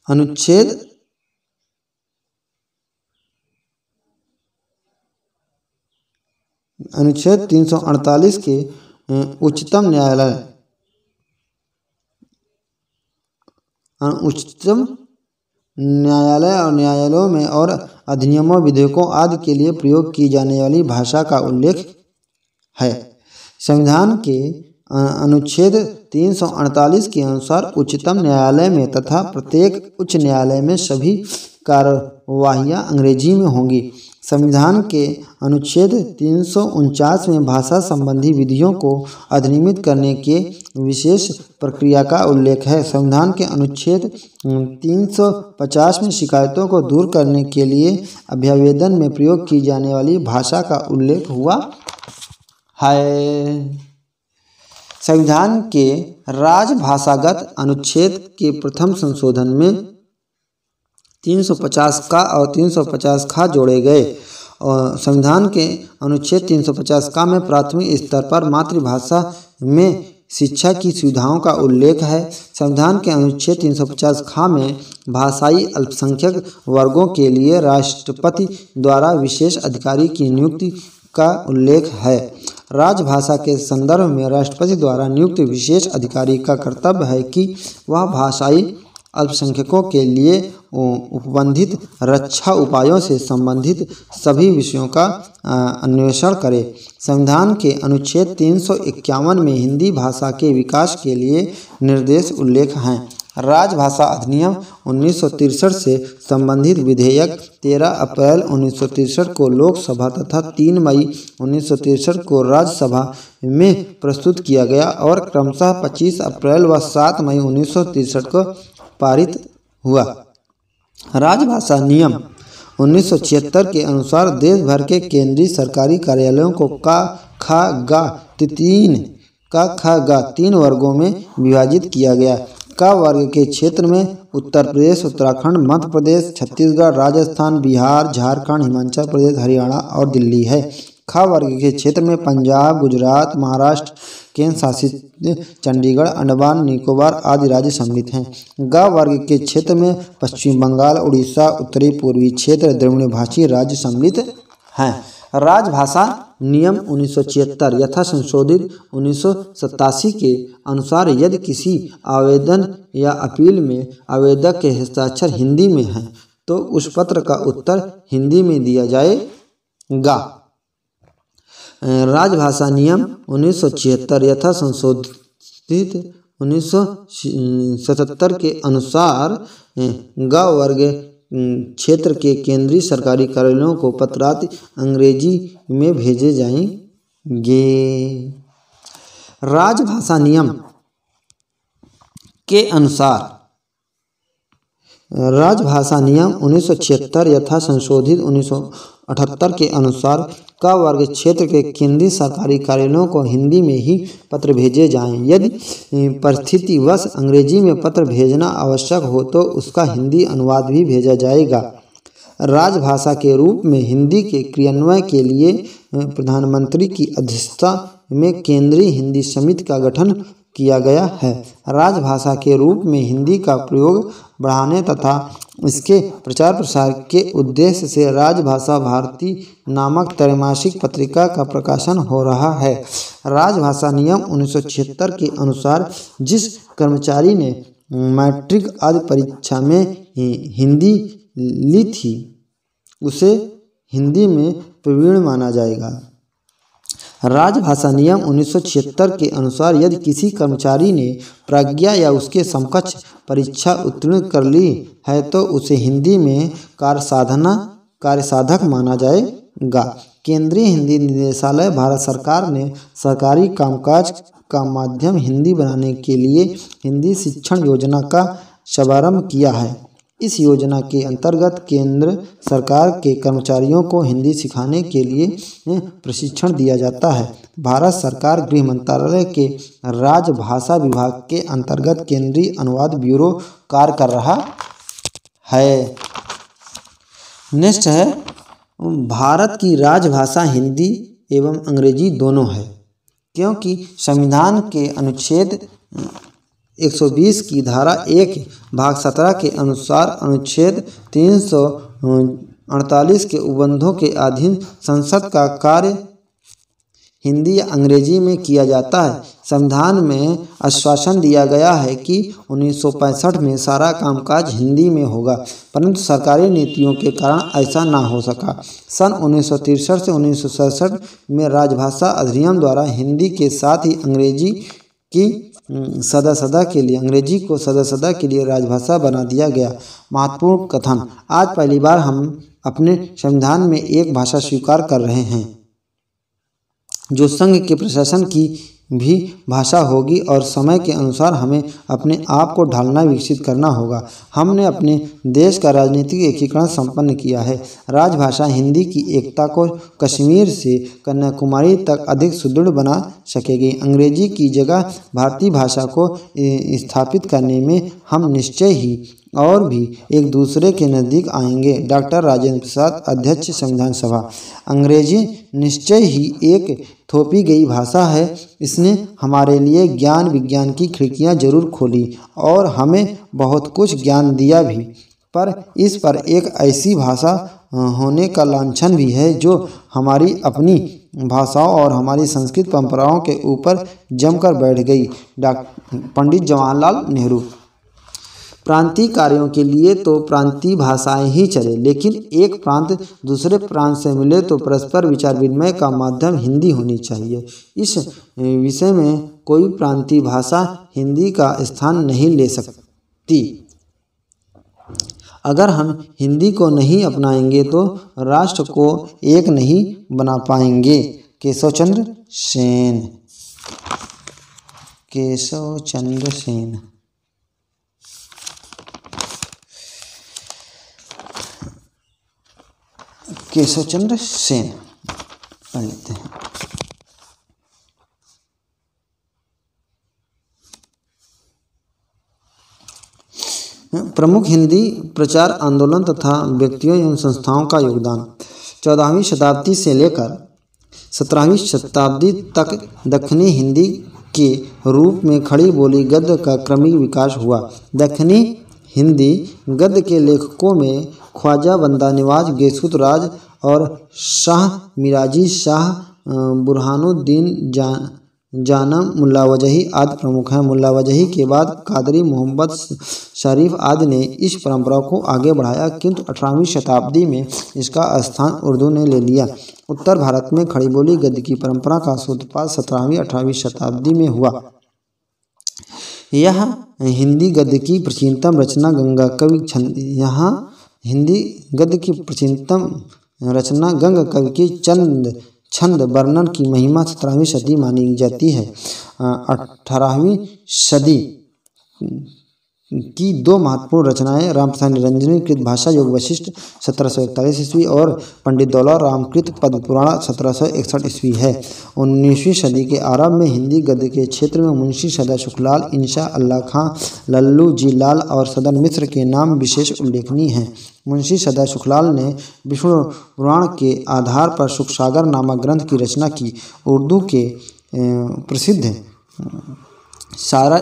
अनुच्छेद 348 के उच्चतम न्यायालय और न्यायालयों में और अधिनियमों, विधेयकों आदि के लिए प्रयोग की जाने वाली भाषा का उल्लेख है। संविधान के अनुच्छेद 348 के अनुसार उच्चतम न्यायालय में तथा प्रत्येक उच्च न्यायालय में सभी कार्यवाहियाँ अंग्रेजी में होंगी। संविधान के अनुच्छेद 349 में भाषा संबंधी विधियों को अधिनियमित करने के विशेष प्रक्रिया का उल्लेख है। संविधान के अनुच्छेद 350 में शिकायतों को दूर करने के लिए अभ्यावेदन में प्रयोग की जाने वाली भाषा का उल्लेख हुआ है। संविधान के राजभाषागत अनुच्छेद के प्रथम संशोधन में 350 का और 350 खा जोड़े गए और संविधान के अनुच्छेद 350 का में प्राथमिक स्तर पर मातृभाषा में शिक्षा की सुविधाओं का उल्लेख है। संविधान के अनुच्छेद 350 खा में भाषाई अल्पसंख्यक वर्गों के लिए राष्ट्रपति द्वारा विशेष अधिकारी की नियुक्ति का उल्लेख है। राजभाषा के संदर्भ में राष्ट्रपति द्वारा नियुक्त विशेष अधिकारी का कर्तव्य है कि वह भाषाई अल्पसंख्यकों के लिए उपबंधित रक्षा उपायों से संबंधित सभी विषयों का अन्वेषण करे। संविधान के अनुच्छेद 351 में हिंदी भाषा के विकास के लिए निर्देश उल्लेख हैं। राजभाषा अधिनियम 1963 से संबंधित विधेयक 13 अप्रैल 1963 को लोकसभा तथा 3 मई 1963 को राज्यसभा में प्रस्तुत किया गया और क्रमशः 25 अप्रैल व 7 मई 1963 को पारित हुआ। राजभाषा नियम 1976 के अनुसार देश भर के केंद्रीय सरकारी कार्यालयों को तीन वर्गों में विभाजित किया गया। का वर्ग के क्षेत्र में उत्तर प्रदेश, उत्तराखंड, मध्य प्रदेश, छत्तीसगढ़, राजस्थान, बिहार, झारखंड, हिमाचल प्रदेश, हरियाणा और दिल्ली है। खा वर्ग के क्षेत्र में पंजाब, गुजरात, महाराष्ट्र, केंद्र शासित चंडीगढ़, अंडमान निकोबार आदि राज्य सम्मिलित हैं। ग वर्ग के क्षेत्र में पश्चिम बंगाल, उड़ीसा, उत्तरी पूर्वी क्षेत्र, द्रविड़ भाषी राज्य सम्मिलित हैं। राजभाषा नियम 1976 यथा संशोधित 1987 के अनुसार यदि किसी आवेदन या अपील में आवेदक के हस्ताक्षर हिंदी में हैं तो उस पत्र का उत्तर हिंदी में दिया जाएगा। राजभाषा नियम 1976 यथा संशोधित 1977 के अनुसार ग वर्ग क्षेत्र के केंद्रीय सरकारी कार्यालयों को पत्राति अंग्रेजी में भेजे जाएंगे। राजभाषा नियम के अनुसार राजभाषा नियम 1976 यथा संशोधित 1978 के अनुसार का वर्ग क्षेत्र के केंद्रीय सरकारी कार्यालयों को हिंदी में ही पत्र भेजे जाएं। यदि परिस्थितिवश अंग्रेजी में पत्र भेजना आवश्यक हो तो उसका हिंदी अनुवाद भी भेजा जाएगा। राजभाषा के रूप में हिंदी के क्रियान्वयन के लिए प्रधानमंत्री की अध्यक्षता में केंद्रीय हिंदी समिति का गठन किया गया है। राजभाषा के रूप में हिंदी का प्रयोग बढ़ाने तथा इसके प्रचार प्रसार के उद्देश्य से राजभाषा भारती नामक त्रैमासिक पत्रिका का प्रकाशन हो रहा है। राजभाषा नियम 1976 के अनुसार जिस कर्मचारी ने मैट्रिक आदि परीक्षा में हिंदी ली थी उसे हिंदी में प्रवीण माना जाएगा। राजभाषा नियम 1976 के अनुसार यदि किसी कर्मचारी ने प्रज्ञा या उसके समकक्ष परीक्षा उत्तीर्ण कर ली है तो उसे हिंदी में कार्यसाधक माना जाएगा। केंद्रीय हिंदी निदेशालय भारत सरकार ने सरकारी कामकाज का माध्यम हिंदी बनाने के लिए हिंदी शिक्षण योजना का शुभारंभ किया है। इस योजना के अंतर्गत केंद्र सरकार के कर्मचारियों को हिंदी सिखाने के लिए प्रशिक्षण दिया जाता है। भारत सरकार गृह मंत्रालय के राजभाषा विभाग के अंतर्गत केंद्रीय अनुवाद ब्यूरो कार्य कर रहा है। नेक्स्ट है, भारत की राजभाषा हिंदी एवं अंग्रेजी दोनों है, क्योंककि संविधान के अनुच्छेद 120 की धारा 1 भाग 17 के अनुसार अनुच्छेद 348 के उपबंधों के अधीन संसद का कार्य हिंदी या अंग्रेजी में किया जाता है। संविधान में आश्वासन दिया गया है कि 1965 में सारा कामकाज हिंदी में होगा, परंतु सरकारी नीतियों के कारण ऐसा ना हो सका। सन 1963 से 1967 में राजभाषा अधिनियम द्वारा हिंदी के साथ ही अंग्रेजी को सदा के लिए राजभाषा बना दिया गया। महत्वपूर्ण कथन, आज पहली बार हम अपने संविधान में एक भाषा स्वीकार कर रहे हैं जो संघ के प्रशासन की भी भाषा होगी और समय के अनुसार हमें अपने आप को ढालना विकसित करना होगा। हमने अपने देश का राजनीतिक एकीकरण संपन्न किया है। राजभाषा हिंदी की एकता को कश्मीर से कन्याकुमारी तक अधिक सुदृढ़ बना सकेगी। अंग्रेजी की जगह भारतीय भाषा को स्थापित करने में हम निश्चय ही और भी एक दूसरे के नज़दीक आएंगे। डॉक्टर राजेंद्र प्रसाद, अध्यक्ष संविधान सभा। अंग्रेजी निश्चय ही एक थोपी गई भाषा है। इसने हमारे लिए ज्ञान विज्ञान की खिड़कियां जरूर खोली और हमें बहुत कुछ ज्ञान दिया भी, पर इस पर एक ऐसी भाषा होने का लांछन भी है जो हमारी अपनी भाषाओं और हमारी संस्कृत परंपराओं के ऊपर जमकर बैठ गई। पंडित जवाहरलाल नेहरू। प्रांतीय कार्यों के लिए तो प्रांतीय भाषाएं ही चले, लेकिन एक प्रांत दूसरे प्रांत से मिले तो परस्पर विचार विनिमय का माध्यम हिंदी होनी चाहिए। इस विषय में कोई प्रांतीय भाषा हिंदी का स्थान नहीं ले सकती। अगर हम हिंदी को नहीं अपनाएंगे तो राष्ट्र को एक नहीं बना पाएंगे। केशव चंद्र सेन। केशव चंद्र सेन। केशव चंद्र सेन पढ़ लेते हैं। प्रमुख हिंदी प्रचार आंदोलन तथा व्यक्तियों एवं संस्थाओं का योगदान। 14वीं शताब्दी से लेकर 17वीं शताब्दी तक दक्षिणी हिंदी के रूप में खड़ी बोली गद्य का क्रमिक विकास हुआ। दक्षिणी हिंदी गद्य के लेखकों में ख्वाजा बंदा निवाज, गेसुत राज और शाह मिराजी, शाह बुरहानुद्दीन जानम, मुल्ला वजही आदि प्रमुख हैं। मुल्ला वजही के बाद कादरी, मोहम्मद शरीफ आदि ने इस परंपरा को आगे बढ़ाया, किंतु 18वीं शताब्दी में इसका स्थान उर्दू ने ले लिया। उत्तर भारत में खड़ी बोली गद्य की परंपरा का सूत्रपात 17वीं-18वीं शताब्दी में हुआ। यह हिंदी गद्य की प्राचीनतम रचना गंगा कवि गंगा कवि की छंद वर्णन की महिमा 17वीं सदी मानी जाती है। 18वीं सदी की दो महत्वपूर्ण रचनाएं रामप्रसाद निरंजनी कृत भाषा योग वशिष्ठ 1741 ईस्वी और पंडित दौला राम कृत पद्म पुराण 1761 ईस्वी है। 19वीं सदी के आरंभ में हिंदी गद्य के क्षेत्र में मुंशी सदा सुखलाल, इंशा अल्लाह खां, लल्लू जी लाल और सदन मिश्र के नाम विशेष उल्लेखनीय हैं। मुंशी सदा सुखलाल ने विष्णु पुराण के आधार पर सुखसागर नामक ग्रंथ की रचना की। उर्दू के प्रसिद्ध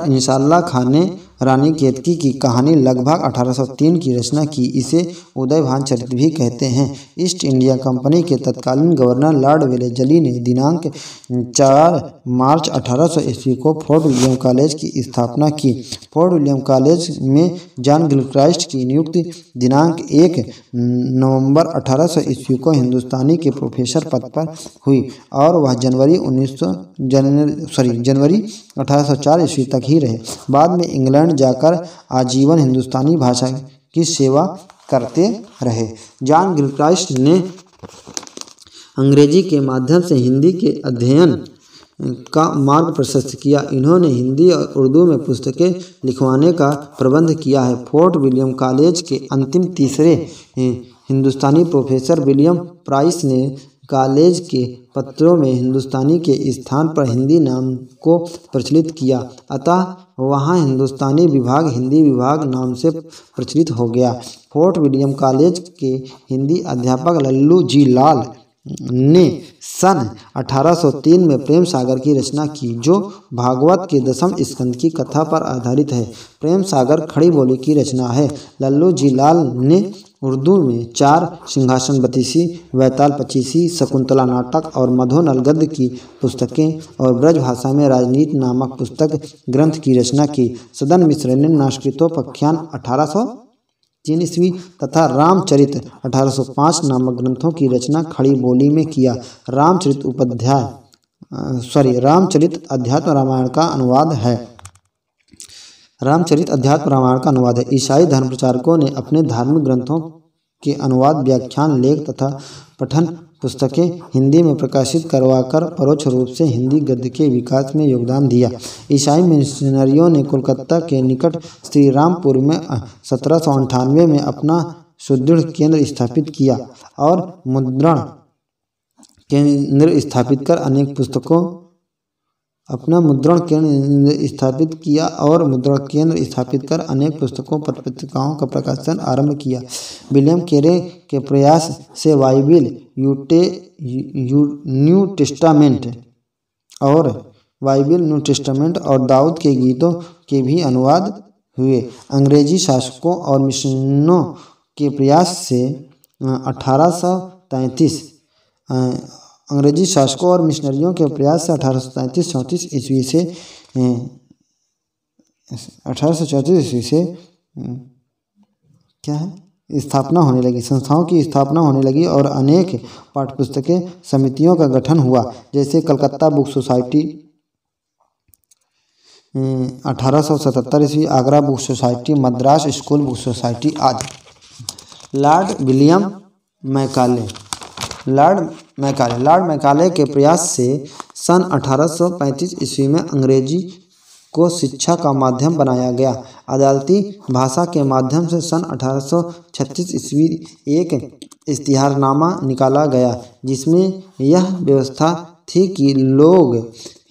इंशाअल्लाह खां ने रानी केतकी की कहानी लगभग 1803 की रचना की। इसे उदयभान चरित्र भी कहते हैं। ईस्ट इंडिया कंपनी के तत्कालीन गवर्नर लॉर्ड वेलेस्ली ने दिनांक 4 मार्च 1800 ईस्वी को फोर्ट विलियम कॉलेज की स्थापना की। फोर्ट विलियम कॉलेज में जॉन गिलक्राइस्ट की नियुक्ति दिनांक 1 नवंबर 1800 ईस्वी को हिंदुस्तानी के प्रोफेसर पद पर हुई और वह जनवरी 1804 ईस्वी तक ही रहे। बाद में इंग्लैंड जाकर आजीवन हिंदुस्तानी भाषा की सेवा करते रहे। जॉन गिलक्राइस्ट ने अंग्रेजी के माध्यम से हिंदी के अध्ययन का मार्ग प्रशस्त किया। इन्होंने हिंदी और उर्दू में पुस्तकें लिखवाने का प्रबंध किया है। फोर्ट विलियम कॉलेज के अंतिम तीसरे हिंदुस्तानी प्रोफेसर विलियम प्राइस ने कॉलेज के पत्रों में हिंदुस्तानी के स्थान पर हिंदी नाम को प्रचलित किया, अतः वहाँ हिंदुस्तानी विभाग हिंदी विभाग नाम से प्रचलित हो गया। फोर्ट विलियम कॉलेज के हिंदी अध्यापक लल्लू जी लाल ने सन 1803 में प्रेम सागर की रचना की, जो भागवत के 10वें स्कंद की कथा पर आधारित है। प्रेम सागर खड़ी बोली की रचना है। लल्लू जी लाल ने उर्दू में 4 सिंहासन बतीसी, वैताल पचीसी, शकुंतला नाटक और मधोनल गद्य की पुस्तकें और ब्रज भाषा में राजनीति नामक पुस्तक ग्रंथ की रचना की। सदन मिश्र ने नास्कृतोपाख्यान 1803 ईस्वी तथा रामचरित 1805 नामक ग्रंथों की रचना खड़ी बोली में किया। रामचरित अध्यात्म रामायण का अनुवाद है। ईसाई धर्म प्रचारकों ने अपने धार्मिक ग्रंथों के अनुवाद, व्याख्यान, लेख तथा पठन पुस्तकें हिंदी में प्रकाशित करवाकर परोक्ष रूप से हिंदी गद्य के विकास में योगदान दिया। ईसाई मिशनरियों ने कोलकाता के निकट श्रीरामपुर में 1798 में अपना सुदृढ़ केंद्र स्थापित किया और मुद्रण केंद्र स्थापित कर अनेक पुस्तकों पत्रिकाओं का प्रकाशन आरंभ किया। विलियम कैरे के प्रयास से बाइबिल, न्यू टेस्टामेंट और दाऊद के गीतों के भी अनुवाद हुए। अंग्रेजी शासकों और मिशनों के प्रयास से 1834 ईस्वी से संस्थाओं की स्थापना होने लगी और अनेक पाठ्यपुस्तकें समितियों का गठन हुआ, जैसे कलकत्ता बुक सोसाइटी 1877 ईस्वी, Agra book society, Madras school book society आदि। लॉर्ड मैकाले के प्रयास से सन 1835 ईस्वी में अंग्रेजी को शिक्षा का माध्यम बनाया गया। अदालती भाषा के माध्यम से सन 1836 ईस्वी एक इश्तिहारनामा निकाला गया, जिसमें यह व्यवस्था थी कि लोग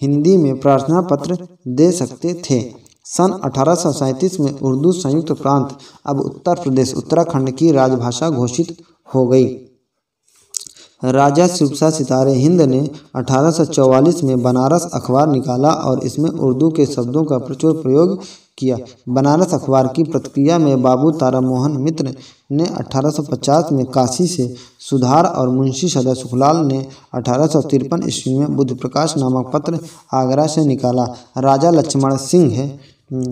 हिंदी में प्रार्थना पत्र दे सकते थे। सन 1837 में उर्दू संयुक्त प्रांत अब उत्तर प्रदेश उत्तराखंड की राजभाषा घोषित हो गई। राजा शिवशाह सितारे हिंद ने 1844 में बनारस अखबार निकाला और इसमें उर्दू के शब्दों का प्रचुर प्रयोग किया। बनारस अखबार की प्रतिक्रिया में बाबू तारा मोहन मित्र ने 1850 में काशी से सुधार और मुंशी सदा सुखलाल ने 1853 ईस्वी में बुद्ध प्रकाश नामक पत्र आगरा से निकाला। राजा लक्ष्मण सिंह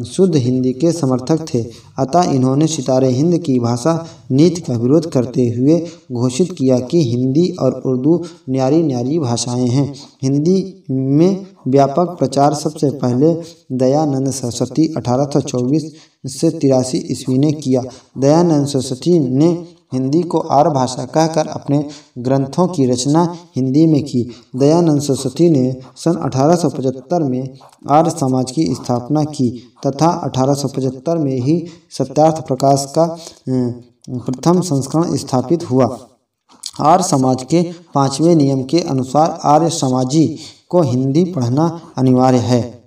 शुद्ध हिंदी के समर्थक थे, अतः इन्होंने सितारे हिंद की भाषा नीति का विरोध करते हुए घोषित किया कि हिंदी और उर्दू न्यारी न्यारी भाषाएं हैं। हिंदी में व्यापक प्रचार सबसे पहले दयानंद सरस्वती 1824 से 83 ईस्वी ने किया। दयानंद सरस्वती ने हिंदी को आर्य भाषा कहकर अपने ग्रंथों की रचना हिंदी में की। दयानंद सरस्वती ने सन 1875 में आर्य समाज की स्थापना की तथा 1875 में ही सत्यार्थ प्रकाश का प्रथम संस्करण स्थापित हुआ। आर्य समाज के 5वें नियम के अनुसार आर्य समाजी को हिंदी पढ़ना अनिवार्य है।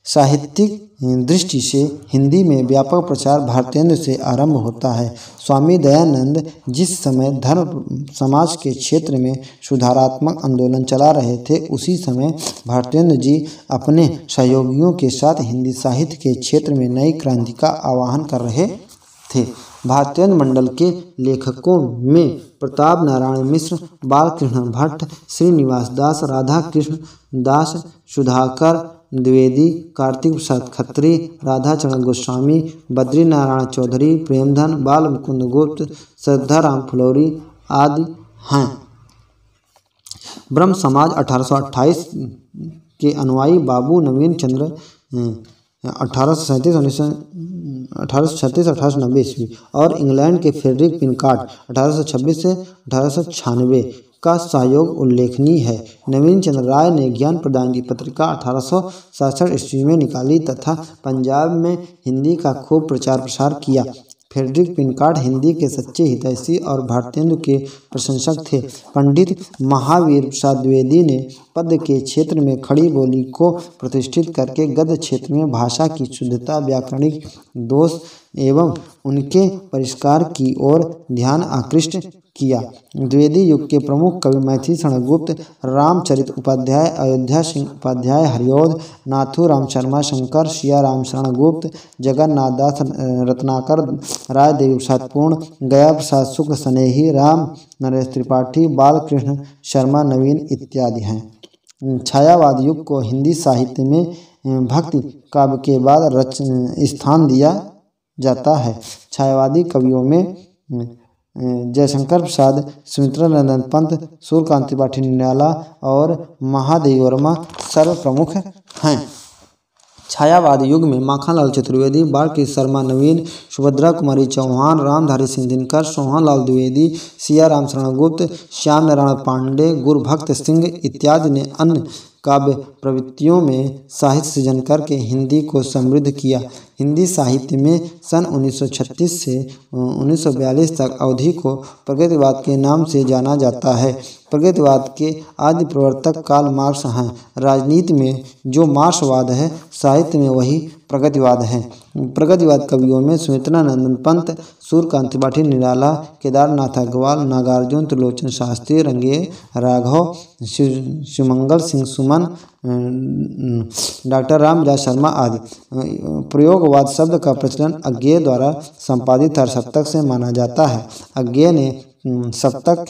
साहित्यिक दृष्टि से हिंदी में व्यापक प्रचार भारतेंद्र से आरंभ होता है। स्वामी दयानंद जिस समय धर्म समाज के क्षेत्र में सुधारात्मक आंदोलन चला रहे थे, उसी समय भारतेंद्र जी अपने सहयोगियों के साथ हिंदी साहित्य के क्षेत्र में नई क्रांति का आह्वान कर रहे थे। भारतेंद्र मंडल के लेखकों में प्रताप नारायण मिश्र, बालकृष्ण भट्ट, श्रीनिवास दास, राधा कृष्ण दास, सुधाकर द्विवेदी, कार्तिक प्रसाद खत्री, राधा चरण गोस्वामी, बद्री नारायण चौधरी, प्रेमधन, बाल मुकुंद गुप्त, श्रद्धाराम फुलौरी आदि हैं। ब्रह्म समाज 1828 के अनुयायी बाबू नवीन चंद्र 1837-1890 ईस्वी और इंग्लैंड के फ्रेडरिक पिनकार्ड 1826 से 1896 का सहयोग उल्लेखनीय है। नवीन चंद्र राय ने ज्ञान प्रदान की पत्रिका 1867 ईस्वी में निकाली तथा पंजाब में हिंदी का खूब प्रचार प्रसार किया। फ्रेडरिक पिनकार्ड हिंदी के सच्चे हितैषी और भारतेंदु के प्रशंसक थे। पंडित महावीर प्रसाद द्विवेदी ने पद्य के क्षेत्र में खड़ी बोली को प्रतिष्ठित करके गद्य क्षेत्र में भाषा की शुद्धता, व्याकरणिक दोष एवं उनके परिष्कार की ओर ध्यान आकृष्ट किया। द्विवेदी युग के प्रमुख कवि मैथिली शरण गुप्त, रामचरित उपाध्याय, अयोध्या सिंह उपाध्याय, हरिऔध, नाथूराम शर्मा शंकर, सिया राम शरण गुप्त, जगन्नाथ दास रत्नाकर, राय देवी प्रसाद पूर्ण, गया प्रसाद शुक्ल, स्नेही राम, नरेश त्रिपाठी, बालकृष्ण शर्मा नवीन इत्यादि हैं। छायावाद युग को हिंदी साहित्य में भक्ति काव्य के बाद स्थान दिया जाता है। छायावादी कवियों में जयशंकर प्रसाद, सुमित्रानंद पंत, सूर्यकांत त्रिपाठी निराला और महादेवी वर्मा सर्वप्रमुख हैं। छायावाद युग में माखनलाल चतुर्वेदी, बालकृष्ण शर्मा नवीन, सुभद्रा कुमारी चौहान, रामधारी सिंह दिनकर, सोहनलाल द्विवेदी, सिया राम शरण गुप्त, श्याम नारायण पांडे, गुरभक्त सिंह इत्यादि ने अन्य काव्य प्रवृत्तियों में साहित्य सृजन करके हिंदी को समृद्ध किया। हिंदी साहित्य में सन 1936 से 1942 तक अवधि को प्रगतिवाद के नाम से जाना जाता है। प्रगतिवाद के आदि प्रवर्तक कार्ल मार्क्स हैं। राजनीति में जो मार्क्सवाद है, साहित्य में वही प्रगतिवाद है। प्रगतिवाद कवियों में सुमित्रानंद पंत, सूर्यकांत त्रिपाठी निराला, केदारनाथ अग्रवाल, नागार्जुन, त्रिलोचन शास्त्री, रंगे राघव, शिवमंगल सिंह सुमन, डॉक्टर रामविलास शर्मा आदि। प्रयोगवाद शब्द का प्रचलन अज्ञेय द्वारा संपादित हरसप्तक से माना जाता है। अज्ञेय ने सप्तक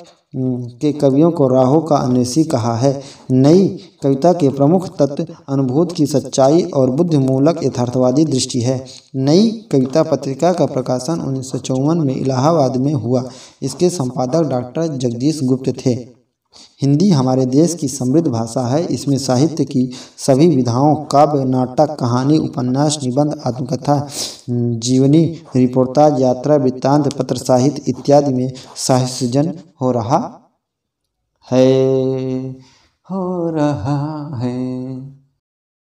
के कवियों को राहों का अन्वेषी कहा है। नई कविता के प्रमुख तत्व अनुभूति की सच्चाई और बुद्धिमूलक यथार्थवादी दृष्टि है। नई कविता पत्रिका का प्रकाशन 1954 में इलाहाबाद में हुआ। इसके संपादक डॉक्टर जगदीश गुप्त थे। हिंदी हमारे देश की समृद्ध भाषा है। इसमें साहित्य की सभी विधाओं, काव्य, नाटक, कहानी, उपन्यास, निबंध, आत्मकथा, जीवनी, रिपोर्टाज, यात्रा, वृत्तांत, पत्र साहित्य इत्यादि में साहित्य सृजन हो रहा है।